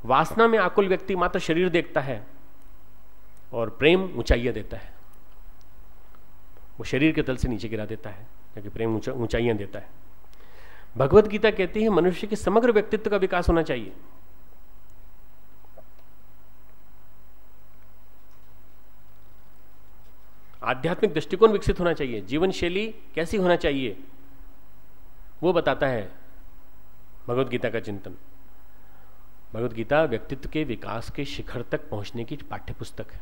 वासना में आकुल व्यक्ति मात्र शरीर देखता है और प्रेम ऊंचाइयां देता है। वो शरीर के तल से नीचे गिरा देता है, क्योंकि प्रेम ऊंचाइयां देता है। भगवत गीता कहती है मनुष्य के समग्र व्यक्तित्व का विकास होना चाहिए। आध्यात्मिक दृष्टिकोण विकसित होना चाहिए। जीवन शैली कैसी होना चाहिए वो बताता है भगवत गीता का चिंतन। भगवत गीता व्यक्तित्व के विकास के शिखर तक पहुंचने की पाठ्यपुस्तक है।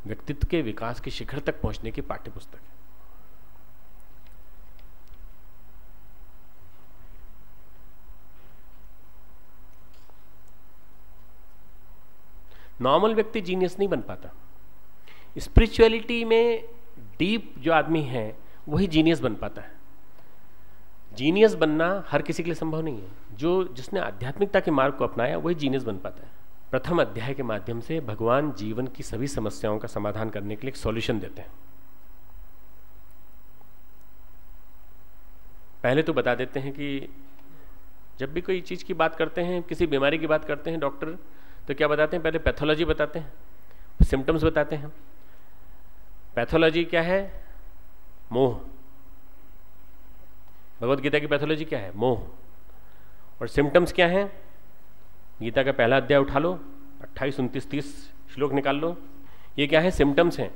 व्यक्तित्व के विकास के शिखर तक पहुंचने की पाठ्यपुस्तक है। नॉर्मल व्यक्ति जीनियस नहीं बन पाता। स्पिरिचुअलिटी में डीप जो आदमी है वही जीनियस बन पाता है। जीनियस बनना हर किसी के लिए संभव नहीं है। जिसने आध्यात्मिकता के मार्ग को अपनाया वही जीनियस बन पाता है। प्रथम अध्याय के माध्यम से भगवान जीवन की सभी समस्याओं का समाधान करने के लिए एक सॉल्यूशन देते हैं। पहले तो बता देते हैं कि जब भी कोई चीज की बात करते हैं, किसी बीमारी की बात करते हैं डॉक्टर, तो क्या बताते हैं? पहले पैथोलॉजी बताते हैं, सिम्टम्स बताते हैं। पैथोलॉजी क्या है? मोह। भगवत गीता की पैथोलॉजी क्या है? मोह। और सिम्टम्स क्या है? गीता का पहला अध्याय उठा लो, 28, 29, 30 श्लोक निकाल लो। ये क्या है? सिम्टम्स हैं।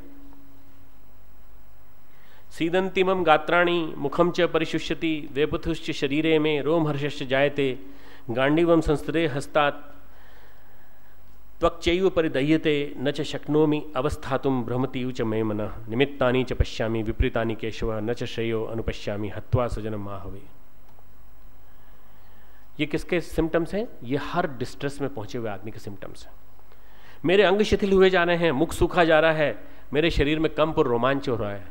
सीदंतिमम गात्राणि मुखम च परिशुष्यति वेपथुश्च शरीरे में रोमहर्षश्च जायते गांडीवम संस्तरे हस्तात् त्वक्चैव परिदह्यते न च शक्नोमि अवस्थातुम भ्रमतीव च मे मनः निमित्तानि च पश्यामि विपरीतानि केशव न च श्रेयो अनुपश्यामि हत्वा स्वजनम माहवे। ये किसके सिम्टम्स हैं? ये हर डिस्ट्रेस में पहुंचे हुए आदमी के सिम्टम्स हैं। मेरे अंग शिथिल हुए जा रहे हैं, मुख सूखा जा रहा है, मेरे शरीर में कंप और रोमांच हो रहा है,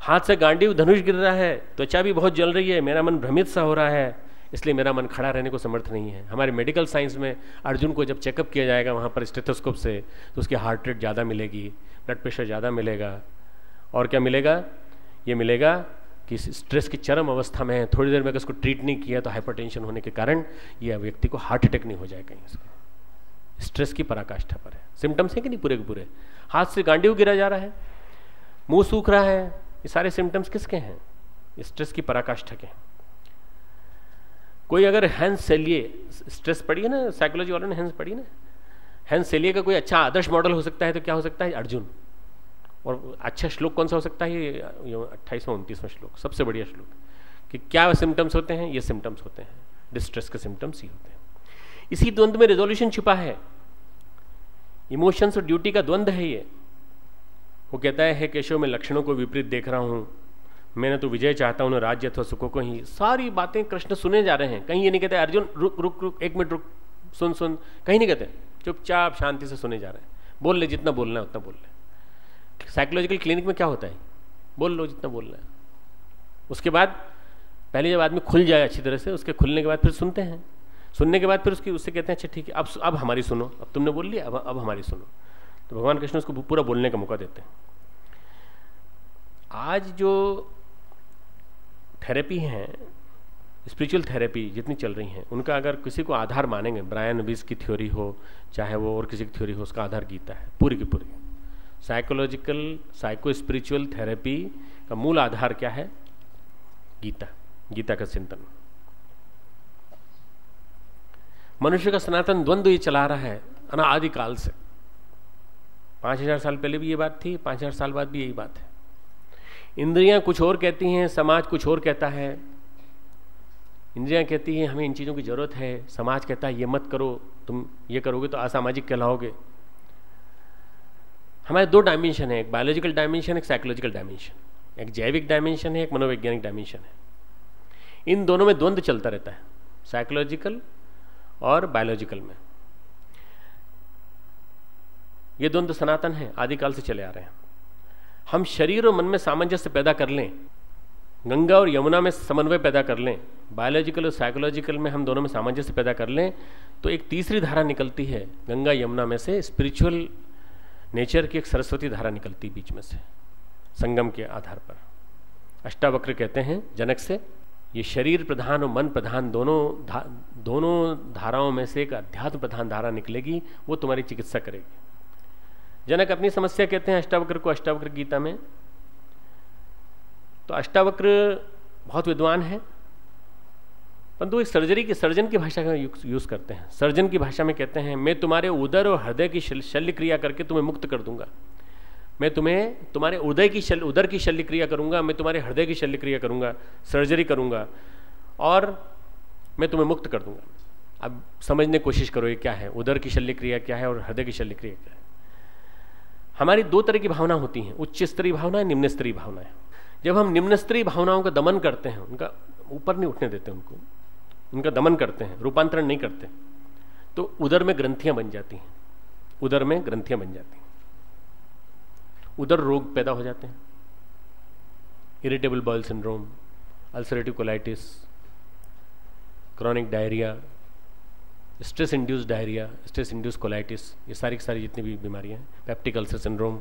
हाथ से गांडीव धनुष गिर रहा है, त्वचा भी बहुत जल रही है, मेरा मन भ्रमित सा हो रहा है, इसलिए मेरा मन खड़ा रहने को समर्थ नहीं है। हमारे मेडिकल साइंस में अर्जुन को जब चेकअप किया जाएगा वहाँ पर स्टेथोस्कोप से, तो उसकी हार्ट रेट ज़्यादा मिलेगी, ब्लड प्रेशर ज़्यादा मिलेगा, और क्या मिलेगा? ये मिलेगा कि स्ट्रेस की चरम अवस्था में है, थोड़ी देर में अगर उसको ट्रीट नहीं किया तो हाइपरटेंशन होने के कारण यह व्यक्ति को हार्ट अटैक नहीं हो जाए कहीं इसका। स्ट्रेस की पराकाष्ठा पर है। सिम्टम्स हैं कि नहीं पूरे के पूरे? हाथ से गांडीव गिरा जा रहा है, मुंह सूख रहा है, ये सारे सिम्टम्स किसके हैं? स्ट्रेस की पराकाष्ठा के हैं। कोई अगर हैंस सेलिए, स्ट्रेस पढ़ी है ना, साइकोलॉजी वालों ने हैंस पढ़ी ना, हैंस सेलिए का कोई अच्छा आदर्श मॉडल हो सकता है तो क्या हो सकता है? अर्जुन। और अच्छा श्लोक कौन सा हो सकता है? ये 28वां 29वां श्लोक, सबसे बढ़िया श्लोक। कि क्या सिम्टम्स होते हैं? ये सिम्टम्स होते हैं, डिस्ट्रेस के सिम्टम्स ही होते हैं। इसी द्वंद्व में रेजोल्यूशन छिपा है, इमोशंस और ड्यूटी का द्वंद्व है ये। वो कहता है केशव, मैं लक्षणों को विपरीत देख रहा हूं, मैंने तो विजय चाहता हूं, राज्य अथवा सुखों को ही। सारी बातें कृष्ण सुने जा रहे हैं, कहीं ये नहीं कहते अर्जुन रुक रुक रुक, एक मिनट रुक, सुन सुन, कहीं नहीं कहते, चुपचाप शांति से सुने जा रहे हैं। बोल ले, जितना बोलना है उतना बोल ले। साइकोलॉजिकल क्लिनिक में क्या होता है? बोल लो जितना बोलना है। उसके बाद पहले जब आदमी खुल जाए अच्छी तरह से, उसके खुलने के बाद फिर सुनते हैं, सुनने के बाद फिर उससे कहते हैं अच्छा ठीक है, अब हमारी सुनो, अब तुमने बोल लिया, अब हमारी सुनो। तो भगवान कृष्ण उसको पूरा बोलने का मौका देते हैं। आज जो थेरेपी है, स्पिरिचुअल थेरेपी जितनी चल रही हैं, उनका अगर किसी को आधार मानेंगे, ब्रायन विज की थ्योरी हो चाहे वो और किसी की थ्योरी हो, उसका आधार गीता है पूरी की पूरी। साइकोलॉजिकल साइको स्पिरिचुअल थेरेपी का मूल आधार क्या है? गीता, गीता का चिंतन। मनुष्य का सनातन द्वंद्व ये चला रहा है अनादिकाल से। 5000 साल पहले भी ये बात थी, 5000 साल बाद भी यही बात है। इंद्रियां कुछ और कहती हैं, समाज कुछ और कहता है। इंद्रियां कहती हैं हमें इन चीज़ों की जरूरत है, समाज कहता है ये मत करो, तुम ये करोगे तो असामाजिक कहलाओगे। हमारे दो डायमेंशन है, एक बायोलॉजिकल डायमेंशन, एक साइकोलॉजिकल डायमेंशन, एक जैविक डायमेंशन है, एक मनोवैज्ञानिक डायमेंशन है। इन दोनों में द्वंद्व चलता रहता है, साइकोलॉजिकल और बायोलॉजिकल में। ये द्वंद्व सनातन है, आदिकाल से चले आ रहे हैं। हम शरीर और मन में सामंजस्य पैदा कर लें, गंगा और यमुना में समन्वय पैदा कर लें, बायोलॉजिकल और साइकोलॉजिकल में हम दोनों में सामंजस्य पैदा कर लें, तो एक तीसरी धारा निकलती है गंगा यमुना में से, स्पिरिचुअल नेचर की एक सरस्वती धारा निकलती बीच में से, संगम के आधार पर। अष्टावक्र कहते हैं जनक से, ये शरीर प्रधान और मन प्रधान दोनों धाराओं में से एक अध्यात्म प्रधान धारा निकलेगी, वो तुम्हारी चिकित्सा करेगी। जनक अपनी समस्या कहते हैं अष्टावक्र को, अष्टावक्र गीता में। तो अष्टावक्र बहुत विद्वान है, परंतु एक सर्जन की भाषा का यूज करते हैं। सर्जन की भाषा में कहते हैं मैं तुम्हारे उदर और हृदय की शल्य क्रिया करके तुम्हें मुक्त कर दूंगा, मैं तुम्हें तुम्हारे उदर की शल्य क्रिया करूंगा, मैं तुम्हारे हृदय की शल्य क्रिया करूंगा, सर्जरी करूंगा और मैं तुम्हें मुक्त कर दूंगा। अब समझने की कोशिश करो ये क्या है, उदर की शल्य क्रिया क्या है और हृदय की शल्य क्रिया क्या है। हमारी दो तरह की भावना होती हैं, उच्च स्तरीय भावना, निम्न स्तरीय भावना है। जब हम निम्न स्तरीय भावनाओं का दमन करते हैं, उनका ऊपर नहीं उठने देते, उनका दमन करते हैं, रूपांतरण नहीं करते, तो उदर में ग्रंथियां बन जाती हैं, उदर में ग्रंथियां बन जाती हैं, उदर रोग पैदा हो जाते हैं, irritable bowel syndrome, ulcerative colitis, chronic diarrhoea, stress induce diarrhoea, stress induce colitis, ये सारी की सारी जितनी भी बीमारियां हैं, पेप्टिक अल्सर सिंड्रोम।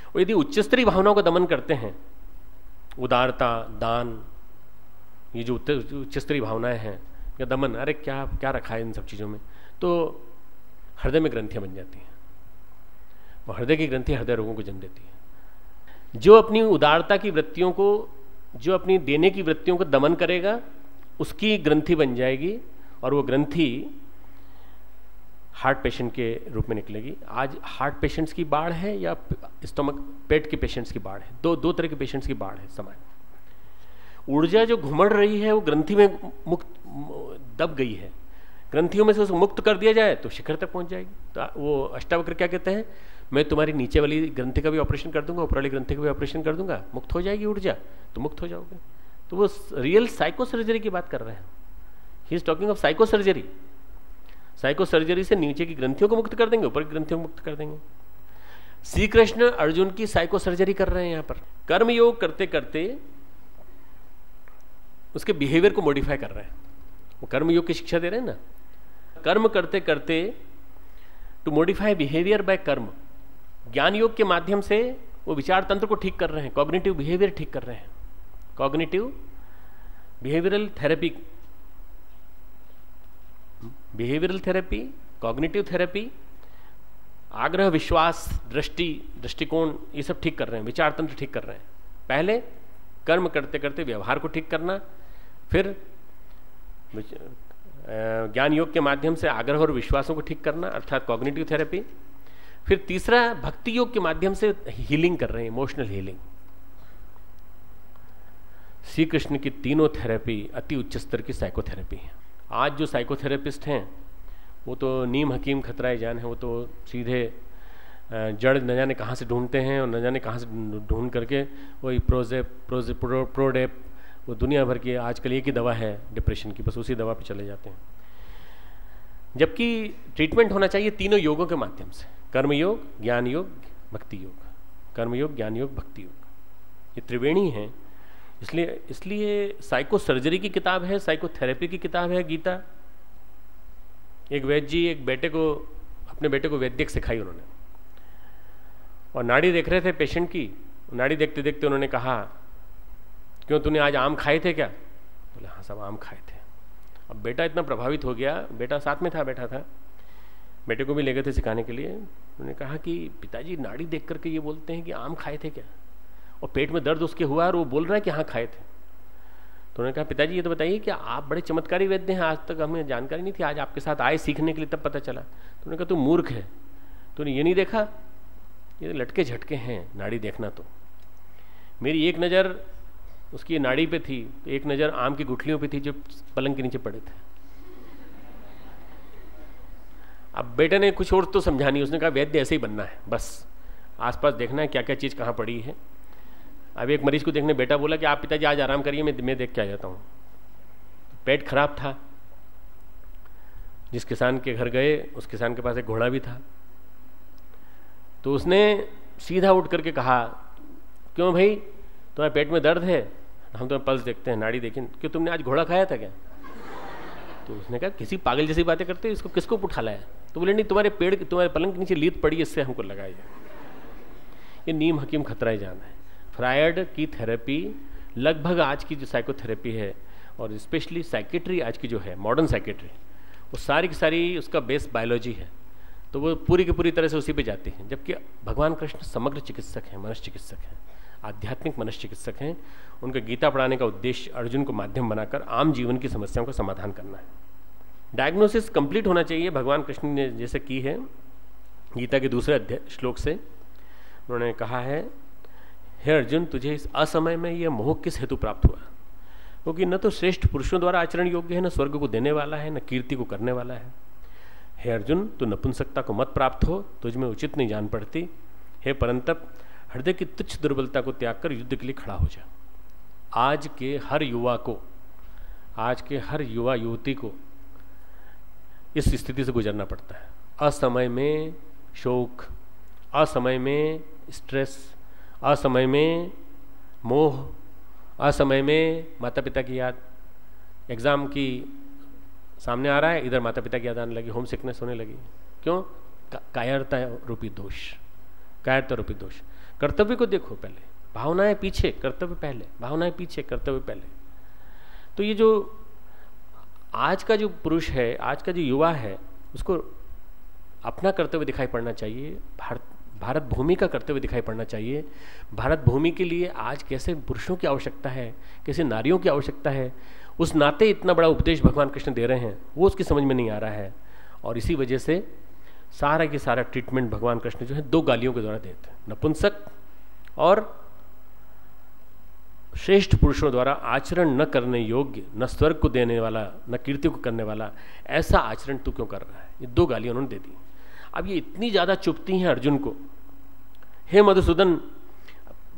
और यदि उच्चस्तरीय भावनाओं का दमन करते हैं, उदारता, दान, ये जो उच्चस्तरीय भावनाएं हैं या दमन, अरे क्या क्या रखा है इन सब चीज़ों में, तो हृदय में ग्रंथियां बन जाती हैं, और हृदय की ग्रंथि हृदय रोगों को जन्म देती है। जो अपनी उदारता की वृत्तियों को, जो अपनी देने की वृत्तियों को दमन करेगा, उसकी ग्रंथि बन जाएगी और वो ग्रंथि हार्ट पेशेंट के रूप में निकलेगी। आज हार्ट पेशेंट्स की बाढ़ है या स्टमक पेट के पेशेंट्स की बाढ़ है, दो तरह के पेशेंट्स की बाढ़ है समाज। ऊर्जा जो घुमड़ रही है वो ग्रंथि में मुक्त दब गई है, ग्रंथियों में से उसको मुक्त कर दिया जाए तो शिखर तक पहुंच जाएगी। तो वो अष्टावक्र क्या कहते हैं, मैं तुम्हारी नीचे वाली ग्रंथि का भी ऑपरेशन कर दूंगा, ऊपर वाली ग्रंथि का भी ऑपरेशन कर दूंगा, मुक्त हो जाएगी ऊर्जा, तो मुक्त हो जाओगे। तो वो रियल साइको सर्जरी की बात कर रहे हैं। He is talking of psycho surgery. Psycho surgery से नीचे की ग्रंथियों को मुक्त कर देंगे, ऊपर की ग्रंथियों को मुक्त कर देंगे। श्री कृष्ण अर्जुन की साइको सर्जरी कर रहे हैं यहाँ पर। कर्म योग करते करते उसके बिहेवियर को मॉडिफाई कर रहे हैं। वो कर्म योग की शिक्षा दे रहे हैं ना, कर्म करते करते टू मॉडिफाई बिहेवियर बाय कर्म। ज्ञान योग के माध्यम से वो विचार तंत्र को ठीक कर रहे हैं, कॉग्निटिव बिहेवियर ठीक कर रहे हैं, cognitive behavioural therapy. Behavioural therapy cognitive therapy, आग्रह, विश्वास, दृष्टिकोण, ये सब ठीक कर रहे हैं, विचार तंत्र ठीक कर रहे हैं। पहले कर्म करते करते व्यवहार को ठीक करना, फिर ज्ञान योग के माध्यम से आग्रह और विश्वासों को ठीक करना अर्थात कॉग्निटिव थेरेपी, फिर तीसरा भक्ति योग के माध्यम से हीलिंग कर रहे हैं, इमोशनल हीलिंग। श्री कृष्ण की तीनों थेरेपी अति उच्च स्तर की साइकोथेरेपी है। आज जो साइकोथेरेपिस्ट हैं वो तो नीम हकीम खतराए जान है, वो तो सीधे जड़ न जाने कहाँ से ढूंढते हैं और न जाने कहाँ से ढूंढ करके वही प्रोडेप, वो दुनिया भर की आजकल एक ही दवा है डिप्रेशन की, बस उसी दवा पे चले जाते हैं। जबकि ट्रीटमेंट होना चाहिए तीनों योगों के माध्यम से, कर्म योग, ज्ञान योग, भक्ति योग। कर्म योग, ज्ञान योग, भक्ति योग, ये त्रिवेणी है। इसलिए साइको सर्जरी की किताब है, साइकोथेरेपी की किताब है गीता। एक वैद्य जी अपने बेटे को वैद्यक सिखाई उन्होंने, और नाड़ी देख रहे थे पेशेंट की। नाड़ी देखते देखते उन्होंने कहा, क्यों तूने आज आम खाए थे क्या? बोले हाँ सब आम खाए थे। अब बेटा इतना प्रभावित हो गया, बेटा साथ में था, बैठा था, बेटे को भी ले गए थे सिखाने के लिए। उन्होंने कहा कि पिताजी नाड़ी देख करके ये बोलते हैं कि आम खाए थे क्या, और पेट में दर्द उसके हुआ और वो बोल रहा है कि हाँ खाए थे। तो उन्होंने कहा पिताजी ये तो बताइए कि आप बड़े चमत्कारी वैद्य हैं, आज तक हमें जानकारी नहीं थी, आज आपके साथ आए सीखने के लिए तब पता चला। तो उन्होंने कहा तू मूर्ख है, तूने ये नहीं देखा, ये लटके झटके हैं नाड़ी देखना। तो मेरी एक नज़र उसकी नाड़ी पे थी, एक नज़र आम की गुठलियों पे थी जो पलंग के नीचे पड़े थे। अब बेटे ने कुछ और तो समझा नहीं, उसने कहा वैद्य ऐसे ही बनना है, बस आसपास देखना है क्या क्या चीज़ कहाँ पड़ी है। अब एक मरीज को देखने बेटा बोला कि आप पिताजी आज आराम करिए, मैं देख के आ जाता हूँ। पेट खराब था, जिस किसान के घर गए उस किसान के पास एक घोड़ा भी था। तो उसने सीधा उठ करके कहा, क्यों भाई तुम्हारे पेट में दर्द है? हम तुम्हें पल्स देखते हैं, नाड़ी देखें, क्यों तुमने आज घोड़ा खाया था क्या? तो उसने कहा किसी पागल जैसी बातें करते हो, इसको किसको उठा लाया? तो बोले नहीं, तुम्हारे पलंग के नीचे लीद पड़ी, इससे हमको लगाई। ये नीम हकीम खतराए जान है। फ्रायड की थेरेपी लगभग आज की जो साइकोथेरेपी है, और स्पेशली साइकेट्री आज की जो है मॉडर्न साइकेट्री, वो सारी की सारी उसका बेस बायोलॉजी है, तो वो पूरी की पूरी तरह से उसी पे जाती हैं। जबकि भगवान कृष्ण समग्र चिकित्सक हैं, मनस चिकित्सक हैं, आध्यात्मिक मनस चिकित्सक हैं। उनका गीता पढ़ाने का उद्देश्य अर्जुन को माध्यम बनाकर आम जीवन की समस्याओं का समाधान करना है। डायग्नोसिस कंप्लीट होना चाहिए, भगवान कृष्ण ने जैसे की है गीता के दूसरे श्लोक से। उन्होंने कहा है, हे अर्जुन तुझे इस असमय में यह मोह किस हेतु प्राप्त हुआ? क्योंकि न तो श्रेष्ठ पुरुषों द्वारा आचरण योग्य है, न स्वर्ग को देने वाला है, न कीर्ति को करने वाला है। हे अर्जुन तू नपुंसकता को मत प्राप्त हो, तुझ में उचित नहीं जान पड़ती। हे परंतप हृदय की तुच्छ दुर्बलता को त्याग कर युद्ध के लिए खड़ा हो जा। आज के हर युवा को, आज के हर युवा युवती को इस स्थिति से गुजरना पड़ता है। असमय में शोक, असमय में स्ट्रेस, असमय में मोह, असमय में माता पिता की याद। एग्जाम की सामने आ रहा है, इधर माता पिता की याद आने लगी, होम सिकनेस होने लगी। क्यों? कायरता रूपी दोष, कायरता रूपी दोष। कर्तव्य को देखो पहले, भावनाएं पीछे, कर्तव्य पहले, भावनाएं पीछे, कर्तव्य पहले। तो ये जो आज का जो पुरुष है, आज का जो युवा है, उसको अपना कर्तव्य दिखाई पड़ना चाहिए, भारत भूमि का कर्तव्य दिखाई पड़ना चाहिए। भारत भूमि के लिए आज कैसे पुरुषों की आवश्यकता है, कैसे नारियों की आवश्यकता है, उस नाते इतना बड़ा उपदेश भगवान कृष्ण दे रहे हैं, वो उसकी समझ में नहीं आ रहा है। और इसी वजह से सारा के सारा ट्रीटमेंट भगवान कृष्ण जो है दो गालियों के द्वारा देते हैं, नपुंसक और श्रेष्ठ पुरुषों द्वारा आचरण न करने योग्य, न स्वर्ग को देने वाला, न कीर्ति को करने वाला, ऐसा आचरण तू क्यों कर रहा है? ये दो गालियां उन्होंने दे दी। अब ये इतनी ज्यादा चुभती हैं अर्जुन को। हे मधुसूदन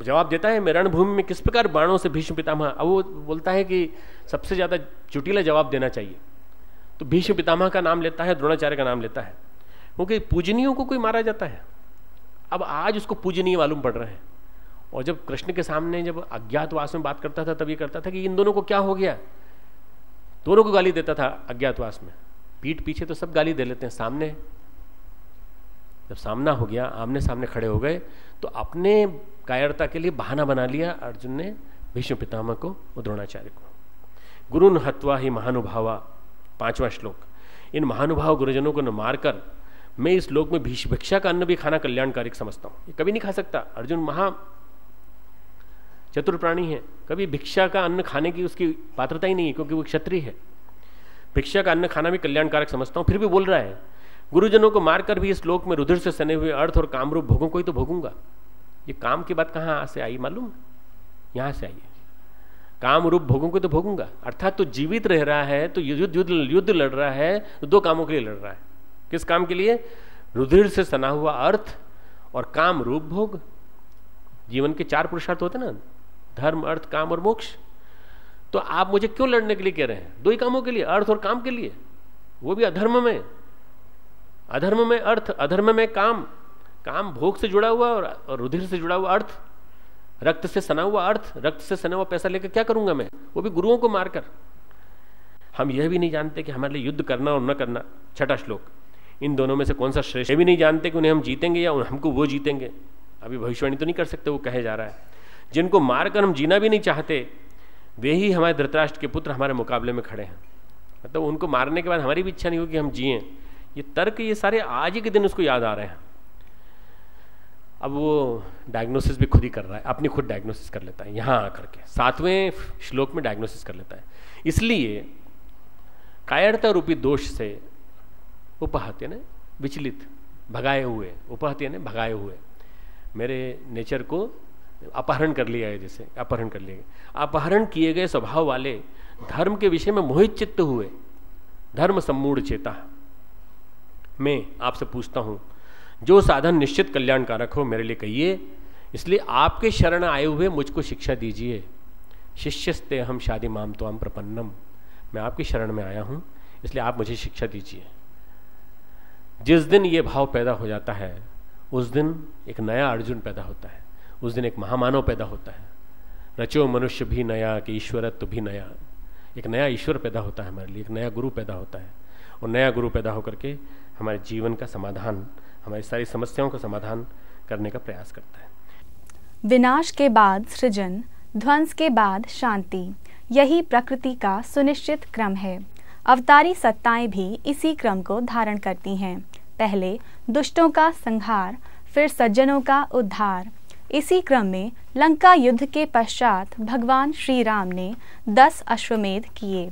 जवाब देता है, मैं रणभूमि में किस प्रकार बाणों से भीष्म पितामह। अब वो बोलता है कि सबसे ज्यादा चुटीला जवाब देना चाहिए, तो भीष्म पितामह का नाम लेता है, द्रोणाचार्य का नाम लेता है, क्योंकि पूजनीयों को कोई मारा जाता है। अब आज उसको पूजनीय मालूम पड़ रहे हैं। और जब कृष्ण के सामने जब अज्ञातवास में बात करता था, तब ये करता था कि इन दोनों को क्या हो गया, दोनों को गाली देता था अज्ञातवास में। पीठ पीछे तो सब गाली दे लेते हैं, सामने जब सामना हो गया, आमने सामने खड़े हो गए, तो अपने कायरता के लिए बहाना बना लिया अर्जुन ने भीष्म पितामह को और द्रोणाचार्य को। गुरुन हत्वा ही महानुभावा, 5वां श्लोक। इन महानुभाव गुरुजनों को न मारकर मैं इस लोक में भिक्षा का अन्न भी खाना कल्याणकारी समझता हूं। ये कभी नहीं खा सकता। अर्जुन महा चतुर प्राणी है, कभी भिक्षा का अन्न खाने की उसकी पात्रता ही नहीं है, क्योंकि वो क्षत्रिय है। भिक्षा का अन्न खाना भी कल्याणकारक समझता हूं, फिर भी बोल रहा है गुरुजनों को मारकर भी इस लोक में रुधिर से सने हुए अर्थ और कामरूप भोगों को ही तो भोगूंगा। ये काम की बात कहां से आई मालूम? यहां से आई है। काम रूप भोगों को तो भोगूंगा, अर्थात तो जीवित रह रहा है, तो युद्ध लड़ रहा है, तो दो कामों के लिए लड़ रहा है। किस काम के लिए? रुधिर से सना हुआ अर्थ और काम रूप भोग। जीवन के 4 पुरुषार्थ होते ना, धर्म, अर्थ, काम और मोक्ष। तो आप मुझे क्यों लड़ने के लिए कह रहे हैं? 2 ही कामों के लिए, अर्थ और काम के लिए, वो भी अधर्म में। अधर्म में अर्थ, अधर्म में काम। काम भोग से जुड़ा हुआ और रुधिर से जुड़ा हुआ अर्थ, रक्त से सना हुआ अर्थ, रक्त से सना हुआ पैसा लेकर क्या करूंगा मैं? वो भी गुरुओं को मारकर। हम यह भी नहीं जानते कि हमारे लिए युद्ध करना और न करना, 6वां श्लोक, इन दोनों में से कौन सा श्रेष्ठ। ये भी नहीं जानते कि उन्हें हम जीतेंगे या हमको वो जीतेंगे। अभी भविष्यवाणी तो नहीं कर सकते, वो कहे जा रहा है। जिनको मारकर हम जीना भी नहीं चाहते, वे ही हमारे धृतराष्ट्र के पुत्र हमारे मुकाबले में खड़े हैं। मतलब उनको मारने के बाद हमारी भी इच्छा नहीं होगी हम जिएं। ये तर्क, ये सारे आज ही के दिन उसको याद आ रहे हैं। अब वो डायग्नोसिस भी खुद ही कर रहा है, अपनी खुद डायग्नोसिस कर लेता है। यहां आकर के 7वें श्लोक में डायग्नोसिस कर लेता है। इसलिए कायरता रूपी दोष से उपहत यानी विचलित, भगाए हुए, उपहत यानी भगाए हुए, मेरे नेचर को अपहरण कर लिया है, जैसे अपहरण कर लिया, अपहरण किए गए स्वभाव वाले धर्म के विषय में मोहित चित्त हुए धर्म सम्मूढ़ चेता, मैं आपसे पूछता हूं, जो साधन निश्चित कल्याणकारक हो मेरे लिए कहिए। इसलिए आपके शरण आए हुए मुझको शिक्षा दीजिए। शिष्यस्ते हम शादी माम तो हम प्रपन्नम, मैं आपकी शरण में आया हूं, इसलिए आप मुझे शिक्षा दीजिए। जिस दिन ये भाव पैदा हो जाता है, उस दिन एक नया अर्जुन पैदा होता है, उस दिन एक महामानव पैदा होता है। रचो मनुष्य भी नया कि ईश्वरत्व भी नया, एक नया ईश्वर पैदा होता है हमारे लिए, एक नया गुरु पैदा होता है। और नया गुरु पैदा होकर के हमारे जीवन का समाधान, हमारी सारी समस्याओं का समाधान करने का प्रयास करता है। विनाश के बाद सृजन, ध्वंस के बाद शांति, यही प्रकृति का सुनिश्चित क्रम है। अवतारी सत्ताएं भी इसी क्रम को धारण करती हैं। पहले दुष्टों का संहार, फिर सज्जनों का उद्धार। इसी क्रम में लंका युद्ध के पश्चात भगवान श्री राम ने 10 अश्वमेध किए।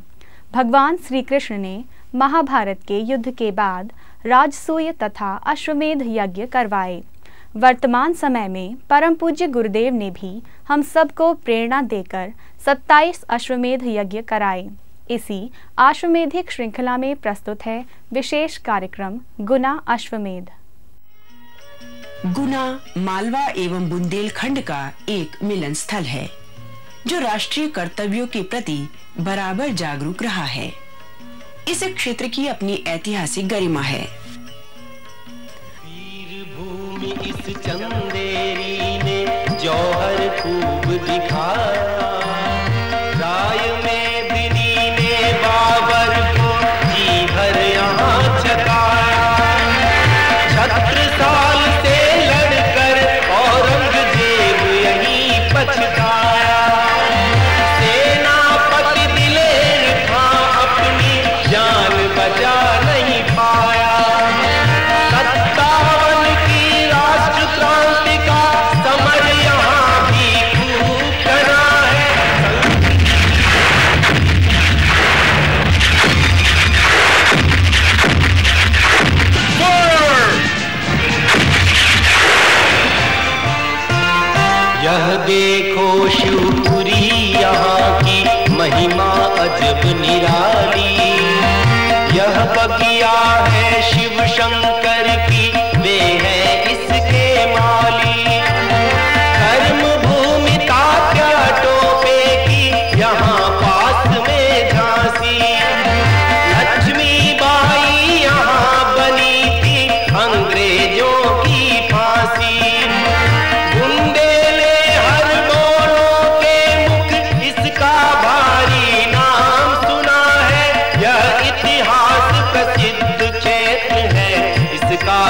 भगवान श्री कृष्ण ने महाभारत के युद्ध के बाद राजसूय तथा अश्वमेध यज्ञ करवाए। वर्तमान समय में परम पूज्य गुरुदेव ने भी हम सबको प्रेरणा देकर 27 अश्वमेध यज्ञ कराए। इसी अश्वमेधिक श्रृंखला में प्रस्तुत है विशेष कार्यक्रम गुना अश्वमेध। गुना मालवा एवं बुंदेलखंड का एक मिलन स्थल है, जो राष्ट्रीय कर्तव्यों के प्रति बराबर जागरूक रहा है। इस क्षेत्र की अपनी ऐतिहासिक गरिमा है। वीर भूमि इस चंदेरी ने जौहर खूब दिखाया, राय में बिनी ने बाबर को जी भर यहाँ छकाया। छत्रसाल से लड़कर औरंगजेब यहीं पछताया। सेनापति दिलेर खां अपनी जान बचा नहीं पाया। 57 की राष्ट्र क्रांति का समर यहाँ भी खूब करा है। यह देखो शिवपुरी यहाँ की महिमा अजब निराली। यह बगिया है शिव शंकर की, वे है इसके माली। धर्म भूमि तात्या टोपे की यहाँ पास में झांसी। लक्ष्मीबाई यहाँ बनी थी अंग्रेजों की फांसी। बुंदेले हर दोनों के मुख इसका भारी नाम सुना है। यह इतिहास प्रसिद्ध क्षेत्र है, इसका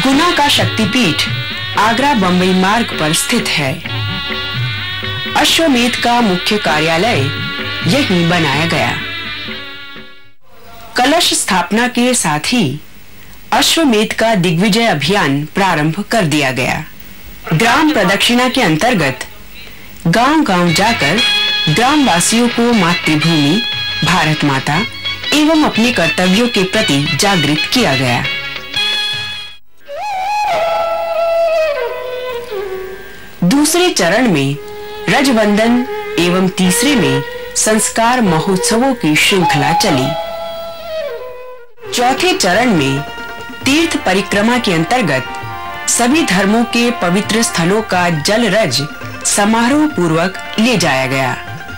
गुना का शक्तिपीठ आगरा बम्बई मार्ग पर स्थित है। अश्वमेध का मुख्य कार्यालय यहीं बनाया गया। कलश स्थापना के साथ ही अश्वमेध का दिग्विजय अभियान प्रारंभ कर दिया गया। ग्राम प्रदक्षिणा के अंतर्गत गांव-गांव जाकर ग्रामवासियों को मातृभूमि, भारत माता एवं अपने कर्तव्यों के प्रति जागृत किया गया। दूसरे चरण में रजवंदन एवं तीसरे में संस्कार महोत्सवों की श्रृंखला चली। चौथे चरण में तीर्थ परिक्रमा के अंतर्गत सभी धर्मों के पवित्र स्थलों का जल रज समारोह पूर्वक ले जाया गया।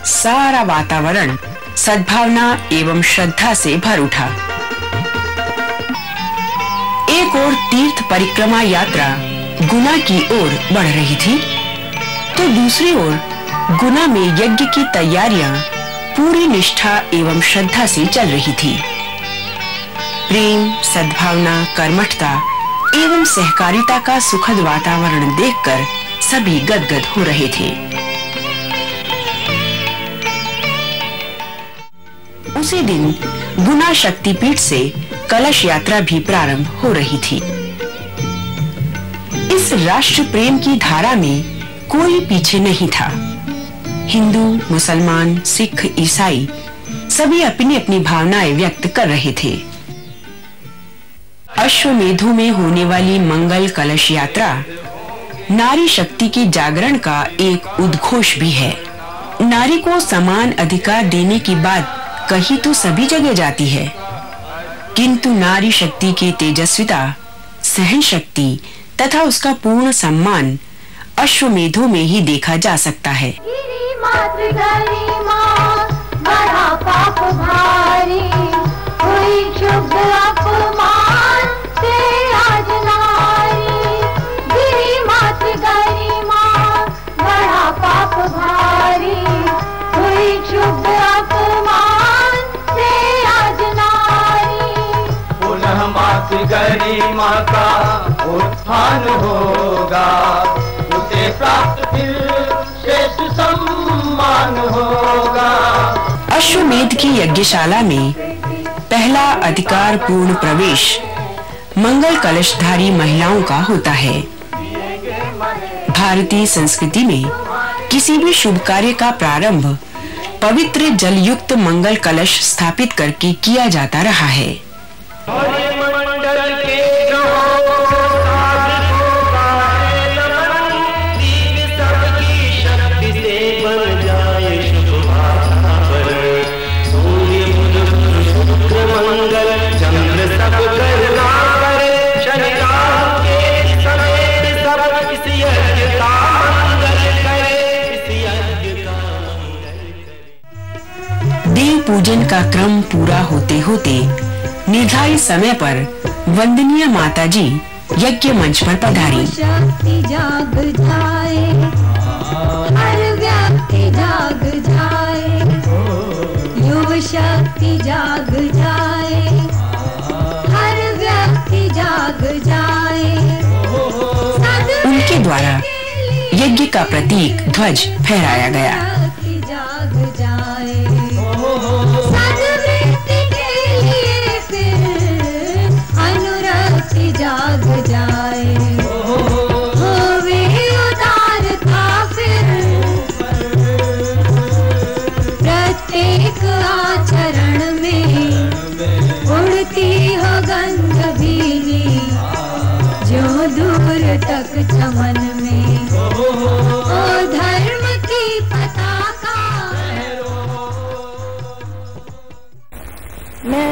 सारा वातावरण सद्भावना एवं श्रद्धा से भर उठा। एक ओर तीर्थ परिक्रमा यात्रा गुना की ओर बढ़ रही थी, तो दूसरी ओर गुना में यज्ञ की तैयारियां पूरी निष्ठा एवं श्रद्धा से चल रही थी। प्रेम, सद्भावना, कर्मठता एवं सहकारिता का सुखद वातावरण देखकर सभी गदगद हो रहे थे। उसी दिन गुना शक्तिपीठ से कलश यात्रा भी प्रारंभ हो रही थी। इस राष्ट्र प्रेम की धारा में कोई पीछे नहीं था। हिंदू, मुसलमान, सिख, ईसाई सभी अपनी अपनी भावनाएं व्यक्त कर रहे थे। अश्वमेधों में होने वाली मंगल कलश यात्रा नारी शक्ति के जागरण का एक उद्घोष भी है। नारी को समान अधिकार देने की बात कही तो सभी जगह जाती है, किंतु नारी शक्ति की तेजस्विता, सहन शक्ति तथा उसका पूर्ण सम्मान अश्वमेधों में ही देखा जा सकता है। गरिमा का उत्थान होगा, उसे प्राप्त फिर श्रेष्ठ सम्मान होगा। अश्वमेध की यज्ञशाला में पहला अधिकार पूर्ण प्रवेश मंगल कलशधारी महिलाओं का होता है। भारतीय संस्कृति में किसी भी शुभ कार्य का प्रारंभ पवित्र जलयुक्त मंगल कलश स्थापित करके किया जाता रहा है। देव पूजन का क्रम पूरा होते होते निर्धारित समय पर वंदनीय माताजी यज्ञ मंच पर पधारी। शक्ति जाग जाए, हर व्यक्ति जाग जाए, युव शक्ति जाग जाए, हर व्यक्ति जाग जाए। उनके द्वारा यज्ञ का प्रतीक ध्वज फहराया गया। जाग जाए, होवे उदारता फिर प्रत्येक आचरण में उड़ती हो गंध भीनी, जो दूर तक चमन में ओ धर्म की पताका। मैं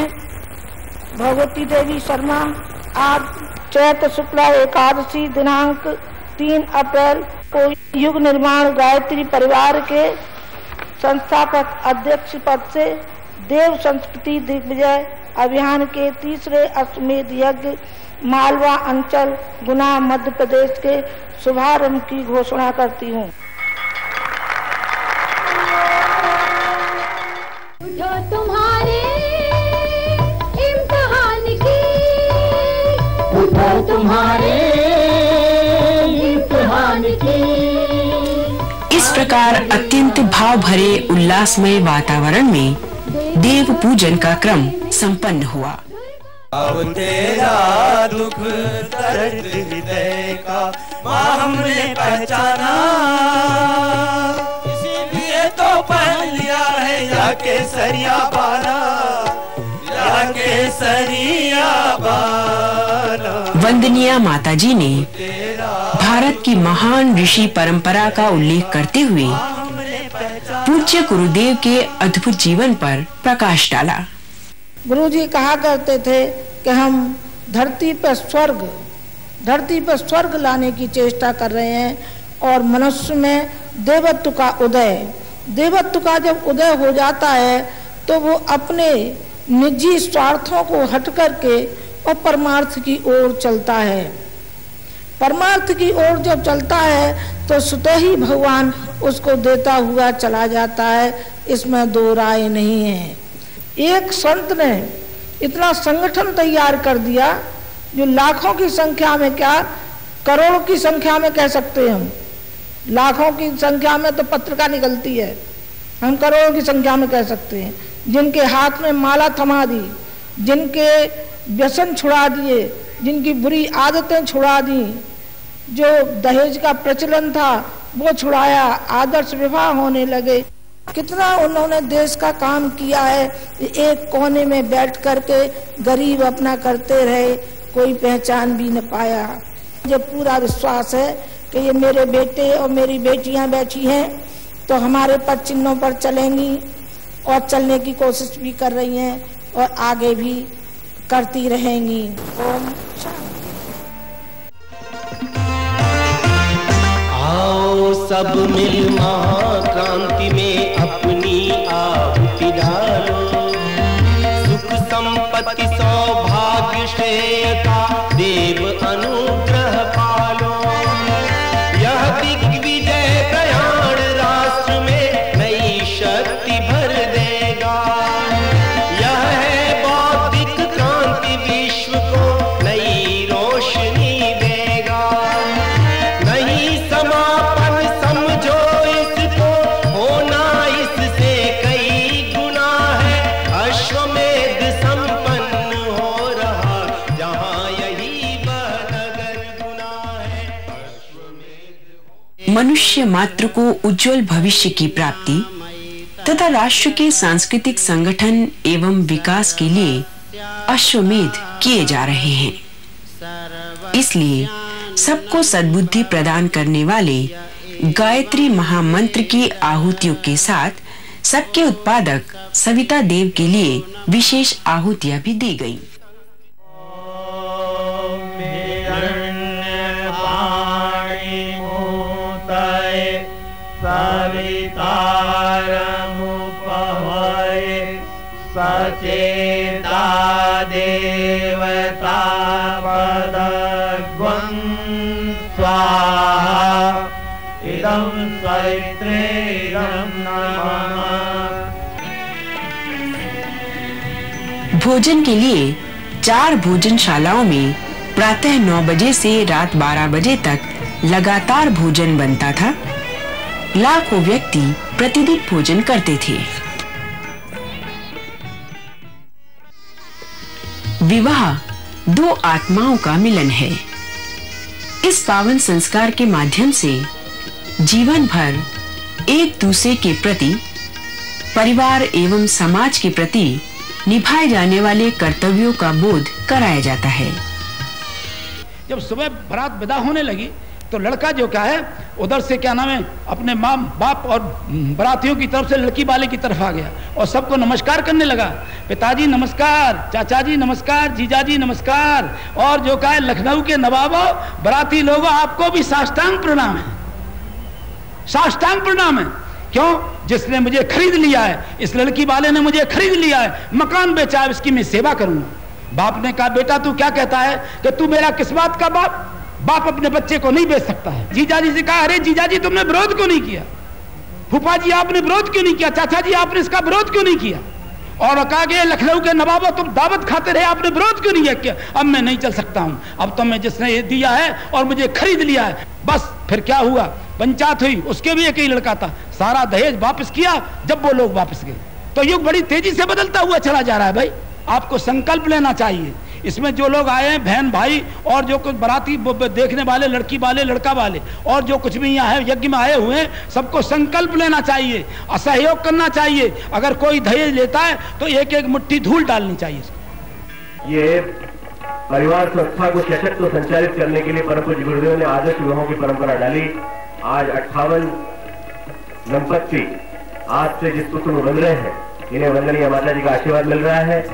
भगवती देवी शर्मा आज चैत्र शुक्ला एकादशी दिनांक 3 अप्रैल को युग निर्माण गायत्री परिवार के संस्थापक अध्यक्ष पद से देव संस्कृति दिग्विजय अभियान के तीसरे अश्वमेध यज्ञ मालवा अंचल गुना मध्य प्रदेश के शुभारंभ की घोषणा करती हूँ। उठो तुम्हारे इम्तिहान की। इस प्रकार अत्यंत भाव भरे उल्लासमय वातावरण में देव पूजन का क्रम संपन्न हुआ। अब तेरा दुख दर्द हृदय का माँ हमने पहचाना, इसीलिए तो पहन लिया है या केसरिया बाना, या केसरिया बाना। वंदनीय माताजी ने भारत की महान ऋषि परंपरा का उल्लेख करते हुए पूज्य गुरुदेव के अद्भुत जीवन पर प्रकाश डाला। गुरुजी कहा करते थे कि हम धरती पर स्वर्ग लाने की चेष्टा कर रहे हैं, और मनुष्य में देवत्व का जब उदय हो जाता है तो वो अपने निजी स्वार्थों को हट करके और परमार्थ की ओर चलता है। परमार्थ की ओर जब चलता है तो स्वतः ही भगवान उसको देता हुआ चला जाता है, इसमें दो राय नहीं है। एक संत ने इतना संगठन तैयार कर दिया जो लाखों की संख्या में, क्या करोड़ों की संख्या में कह सकते हैं हम, लाखों की संख्या में तो पत्रिका निकलती है, हम करोड़ों की संख्या में कह सकते हैं, जिनके हाथ में माला थमा दी, जिनके व्यसन छुड़ा दिए, जिनकी बुरी आदतें छुड़ा दी, जो दहेज का प्रचलन था वो छुड़ाया, आदर्श विवाह होने लगे। कितना उन्होंने देश का काम किया है। एक कोने में बैठ करके गरीब अपना करते रहे, कोई पहचान भी न पाया। मुझे पूरा विश्वास है कि ये मेरे बेटे और मेरी बेटियां बैठी हैं तो हमारे पद चिन्हों पर चलेंगी और चलने की कोशिश भी कर रही हैं और आगे भी करती रहेंगी। ओम शांति। आओ सब मिल महाक्रांति में अपनी आहुति डालो, सुख संपत्ति सौभाग्य श्रेयता देव अनुग्रह पालो। यह दिग्विजय प्रयाण राष्ट्र में नई शक्ति भर देगा। यह है बौद्धिक क्रांति विश्व को नई रोशनी देगा। नहीं समापन समझो इसको, होना इससे कई गुना है। अश्वमेध संपन्न हो रहा जहां यही वह नगर गुना है। मनुष्य मात्र को उज्जवल भविष्य की प्राप्ति तथा राष्ट्र के सांस्कृतिक संगठन एवं विकास के लिए अश्वमेध किए जा रहे हैं। इसलिए सबको सद्बुद्धि प्रदान करने वाले गायत्री महामंत्र की आहुतियों के साथ सबके उत्पादक सविता देव के लिए विशेष आहुतियां भी दी गई। सचेता देवता पदग्वं स्वाहा इदं सवित्रेयं नमः। भोजन के लिए 4 भोजनशालाओं में प्रातः 9 बजे से रात 12 बजे तक लगातार भोजन बनता था। लाखों व्यक्ति प्रतिदिन भोजन करते थे। विवाह 2 आत्माओं का मिलन है। इस पावन संस्कार के माध्यम से जीवन भर एक दूसरे के प्रति, परिवार एवं समाज के प्रति निभाए जाने वाले कर्तव्यों का बोध कराया जाता है। जब सुबह बारात विदा होने लगी तो लड़का जो क्या है उधर से क्या नाम है अपने माँ बाप और बारातियों की तरफ से लड़की वाले की तरफ आ गया और सबको नमस्कार करने लगा। पिताजी नमस्कार, चाचा जी नमस्कार, जीजा जी नमस्कार, और जो क्या है लखनऊ के नवाबों, बाराती लोगों, आपको भी साष्टांग प्रणाम है, साष्टांग प्रणाम है। क्यों? जिसने मुझे खरीद लिया है, इस लड़की वाले ने मुझे खरीद लिया है, मकान बेचा है, इसकी मैं सेवा करूंगा। बाप ने कहा बेटा तू क्या कहता है कि तू मेरा किस बात का बाप? बाप अपने बच्चे को नहीं बेच सकता है। जीजा जी से कहा अरे जीजा जी तुमने विरोध क्यों नहीं किया? फूफा जी आपने विरोध क्यों नहीं किया? चाचा जी आपने इसका विरोध क्यों नहीं किया? और कहा कि लखनऊ के नवाबों तुम दावत खाते रहे, आपने विरोध क्यों नहीं किया? अब मैं नहीं चल सकता हूं, अब तो मैं जिसने ये दिया है और मुझे खरीद लिया है बस। फिर क्या हुआ, पंचायत हुई, उसके भी एक ही लड़का था, सारा दहेज वापस किया जब वो लोग वापस गए। तो युग बड़ी तेजी से बदलता हुआ चला जा रहा है भाई, आपको संकल्प लेना चाहिए। इसमें जो लोग आए हैं, बहन भाई और जो कुछ बाराती देखने वाले, लड़की वाले, लड़का वाले और जो कुछ भी यहाँ है यज्ञ में आए हुए हैं, सबको संकल्प लेना चाहिए, असहयोग करना चाहिए। अगर कोई दहेज लेता है तो एक एक मुट्ठी धूल डालनी चाहिए। ये परिवार संस्था को सशक्त तो संचालित करने के लिए परम पूज्य गुरुदेव ने आदर्श विवाहों की परंपरा डाली। आज 58 दंपत्ति आज से जिस पुत्र में बन रहे हैं, इन्हें वंदनीय माता जी का आशीर्वाद मिल रहा है।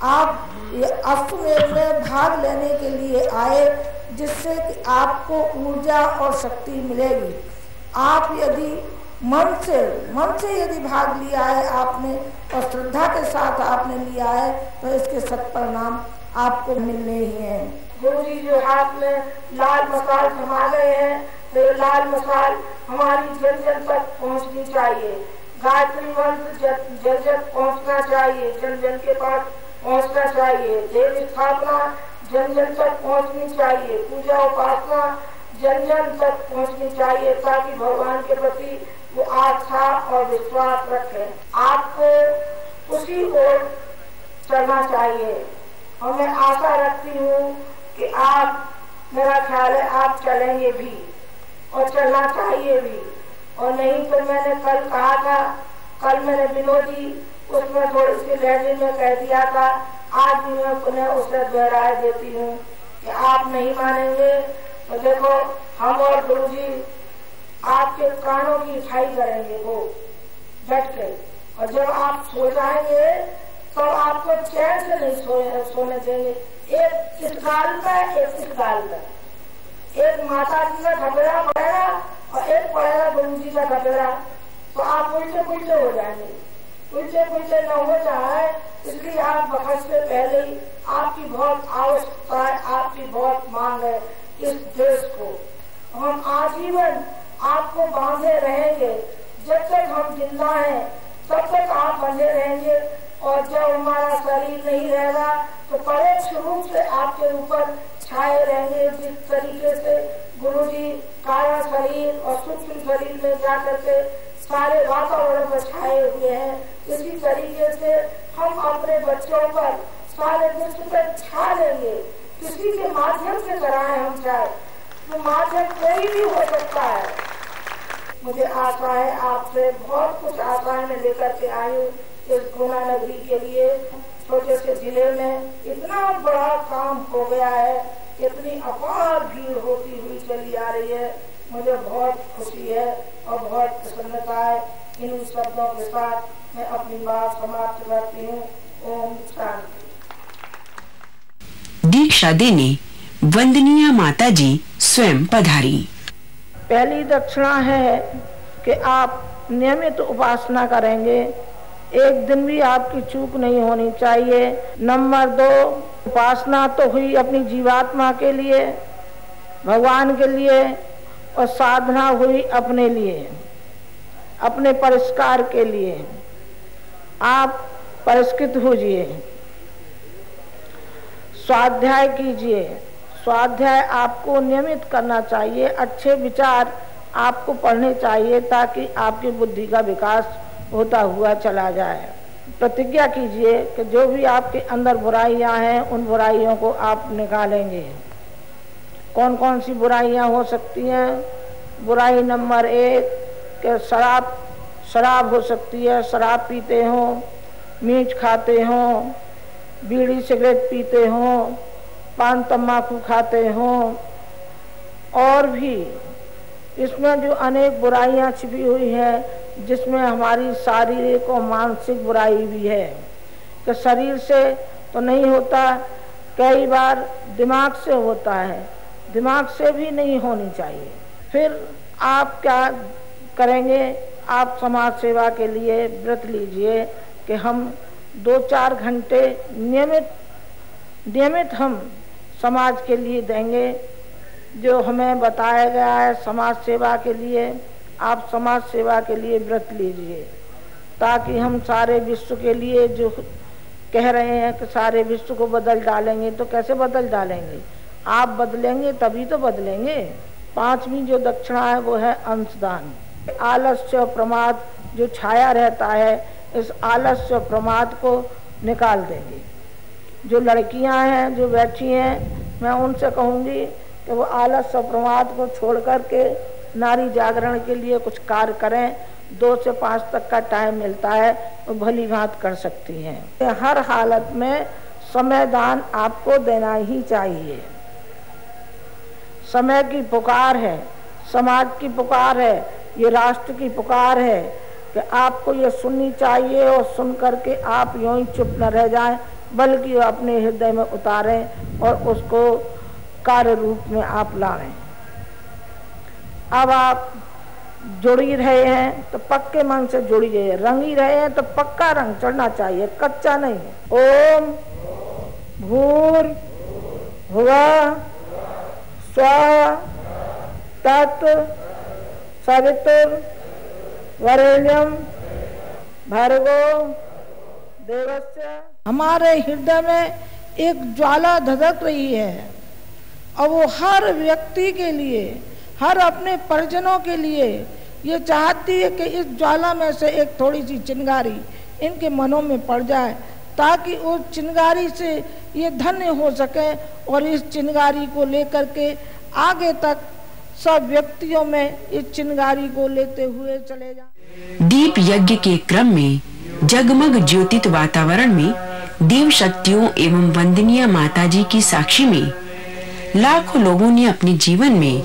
आप ये अश्वमेध में भाग लेने के लिए आए, जिससे कि आपको ऊर्जा और शक्ति मिलेगी। आप यदि मन से यदि भाग लिया है आपने और श्रद्धा के साथ आपने लिया है, तो इसके सत्परिणाम आपको मिलने ही हैं। गुरु जी जो हाथ में लाल मसाल थमा गए हैं, तो ये लाल मसाल हमारी जन जन तक पहुंचनी चाहिए। गायत्री मंत्र जन जन पहुंचना चाहिए, जन जन के पास पहुंचना चाहिए। देव स्थापना जन जन तक पहुंचनी चाहिए, पूजा उपासना जन जन तक पहुंचनी चाहिए, ताकि भगवान के प्रति वो आस्था और विश्वास रखें। आपको उसी ओर चलना चाहिए और मैं आशा रखती हूँ कि आप, मेरा ख्याल है आप चलेंगे भी और चलना चाहिए भी। और नहीं तो मैंने कल कहा था, कल मैंने विनोदी उसमें थोड़ी सी लहजे में कह दिया था, आज भी मैं पुनः उसे दोहराए देती हूँ कि आप नहीं मानेंगे तो देखो हम और गुरुजी आपके कानों की हिफाई करेंगे वो बैठ के, और जब आप सो जाएंगे तो आपको चैन से नहीं सोने देंगे। एक इस गाल का, एक इस गाल का, एक माता जी का ढपेड़ा पड़ेगा और एक पड़ेगा गुरु जी का ढपेड़ा, तो आप उल्टे पुल्टे हो जाएंगे। उल्टे पुल्टे न हो जाए इसलिए आप बखत से पहले ही, आपकी बहुत आवश्यकता है, आपकी बहुत मांग है इस देश को। हम आजीवन आपको बांधे रहेंगे, जब तक हम जिंदा हैं तब तक आप बंधे रहेंगे, और जब हमारा शरीर नहीं रहेगा तो परोक्ष रूप से आपके ऊपर छाए रहेंगे। जिस तरीके से गुरुजी काया शरीर और सूक्ष्म शरीर में जाकर के सारे वातावरण पर छाए हुए हैं, इसी तरीके से हम अपने बच्चों पर सारे विश्व पर छा लेंगे। किसी के माध्यम से कराएं हम चाहे, तो माध्यम कोई भी हो सकता है। मुझे आशा है आपसे बहुत कुछ आशाएं में लेकर के आई हूँ इस गुना नगरी के लिए। छोटे से जिले में इतना बड़ा काम हो गया है, इतनी अपार भीड़ होती हुई चली आ रही है, मुझे बहुत खुशी है और बहुत प्रसन्नता है। इन शब्दों के साथ मैं अपनी बात समाप्त करती हूँ। ओम शांति। दीक्षा देने वंदनीय माता जी स्वयं पधारी। पहली दक्षिणा है कि आप नियमित उपासना करेंगे, एक दिन भी आपकी चूक नहीं होनी चाहिए। नंबर 2, उपासना तो हुई अपनी जीवात्मा के लिए, भगवान के लिए, और साधना हुई अपने लिए, अपने परिष्कार के लिए। आप परिष्कृत होइए, स्वाध्याय कीजिए। स्वाध्याय आपको नियमित करना चाहिए, अच्छे विचार आपको पढ़ने चाहिए ताकि आपकी बुद्धि का विकास होता हुआ चला जाए। प्रतिज्ञा कीजिए कि जो भी आपके अंदर बुराइयां हैं उन बुराइयों को आप निकालेंगे। कौन कौन सी बुराइयां हो सकती हैं? बुराई नंबर 1 कि शराब हो सकती है, शराब पीते हो, मीठ खाते हो, बीड़ी सिगरेट पीते हो, पान तम्बाकू खाते हो, और भी इसमें जो अनेक बुराइयां छिपी हुई है, जिसमें हमारी शारीरिक और मानसिक बुराई भी है कि शरीर से तो नहीं होता, कई बार दिमाग से होता है, दिमाग से भी नहीं होनी चाहिए। फिर आप क्या करेंगे? आप समाज सेवा के लिए व्रत लीजिए कि हम 2-4 घंटे नियमित हम समाज के लिए देंगे। जो हमें बताया गया है समाज सेवा के लिए, आप समाज सेवा के लिए व्रत लीजिए। ताकि हम सारे विश्व के लिए जो कह रहे हैं कि सारे विश्व को बदल डालेंगे, तो कैसे बदल डालेंगे? आप बदलेंगे तभी तो बदलेंगे। 5वीं जो दक्षिणा है वो है अंशदान। आलस्य और प्रमाद जो छाया रहता है, इस आलस्य और प्रमाद को निकाल देंगे। जो लड़कियां हैं जो बैठी हैं, मैं उनसे कहूँगी कि वो आलस्य और प्रमाद को छोड़ करके नारी जागरण के लिए कुछ कार्य करें। 2 से 5 तक का टाइम मिलता है, वो भली भांति कर सकती हैं। हर हालत में समय दान आपको देना ही चाहिए। समय की पुकार है, समाज की पुकार है, ये राष्ट्र की पुकार है कि आपको ये सुननी चाहिए और सुन करके आप यूं ही चुप न रह जाएं, बल्कि अपने हृदय में उतारें और उसको कार्य रूप में आप लाएं। अब आप जुड़ी रहे हैं तो पक्के मन से जुड़िए, रंगी रहे हैं तो पक्का रंग चढ़ना चाहिए, कच्चा नहीं। ओम भूर्भुवः स्वः तत् सवितुर्वरेण्यं भर्गो देवस्य। हमारे हृदय में एक ज्वाला धधक रही है और वो हर व्यक्ति के लिए, हर अपने परिजनों के लिए ये चाहती है कि इस ज्वाला में से एक थोड़ी सी चिंगारी इनके मनों में पड़ जाए, ताकि उस चिंगारी से ये धन्य हो सके और इस चिंगारी को लेकर के आगे तक सब व्यक्तियों में इस चिंगारी को लेते हुए चले जाएं। दीप यज्ञ के क्रम में जगमग ज्योतित वातावरण में देव शक्तियों एवं वंदनीय माताजी की साक्षी में लाखों लोगों ने अपने जीवन में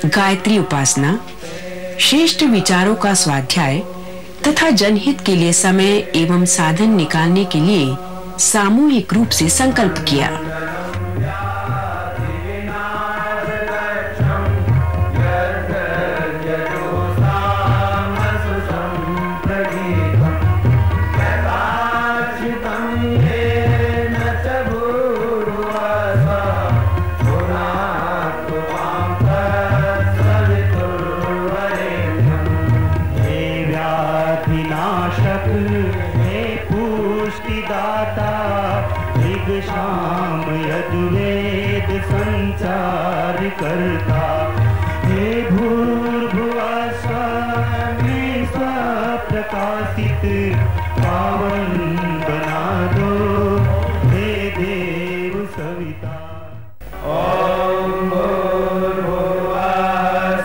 गायत्री उपासना, श्रेष्ठ विचारों का स्वाध्याय तथा जनहित के लिए समय एवं साधन निकालने के लिए सामूहिक रूप से संकल्प किया। करता हे भूर्भुवः स्वः प्रकाशित पावन बना दो हे देव सविता। ओम भूर्भुवः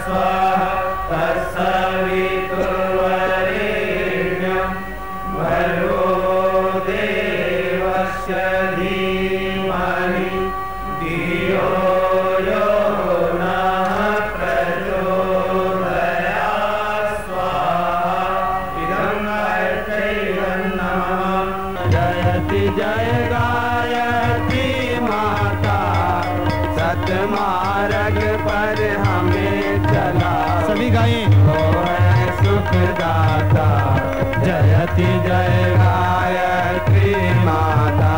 स्वः तत्सवितुर्वरेण्यं भर्गो देवस्य धीमहि धियो यो जय गायत्री माता, सतमार्ग पर हमें चला, सभी गाएं। वो है सुखदाता, जयति जय गायत्री माता।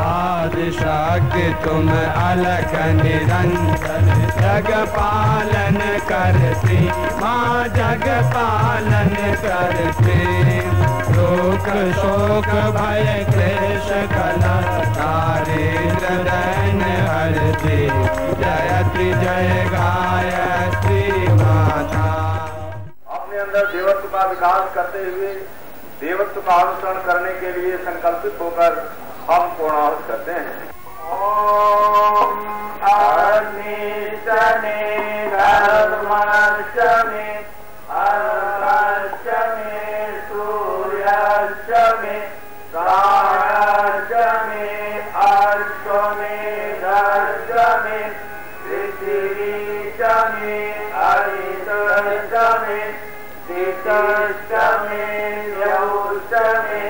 आदि शक्ति तुम अलख निरंजन, जग पालन करती माँ, जग पालन करती। शोक शोक भय क्लेश कला दारिद्र दैन हरती, जयति जय गायत्री माता। अपने अंदर देवत्व का विकास करते हुए देवत्व का अनुसरण करने के लिए संकल्पित होकर हम पूर्णाहुति करते हैं। ओम अग्निशने धर्मशने अर्कशने सूर्यशने प्राणशने अश्वमेधशने पृथ्वीशने हरितशने शीतशने यौशने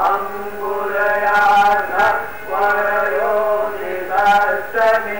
अंगुलयाधक्वयो निदर्शने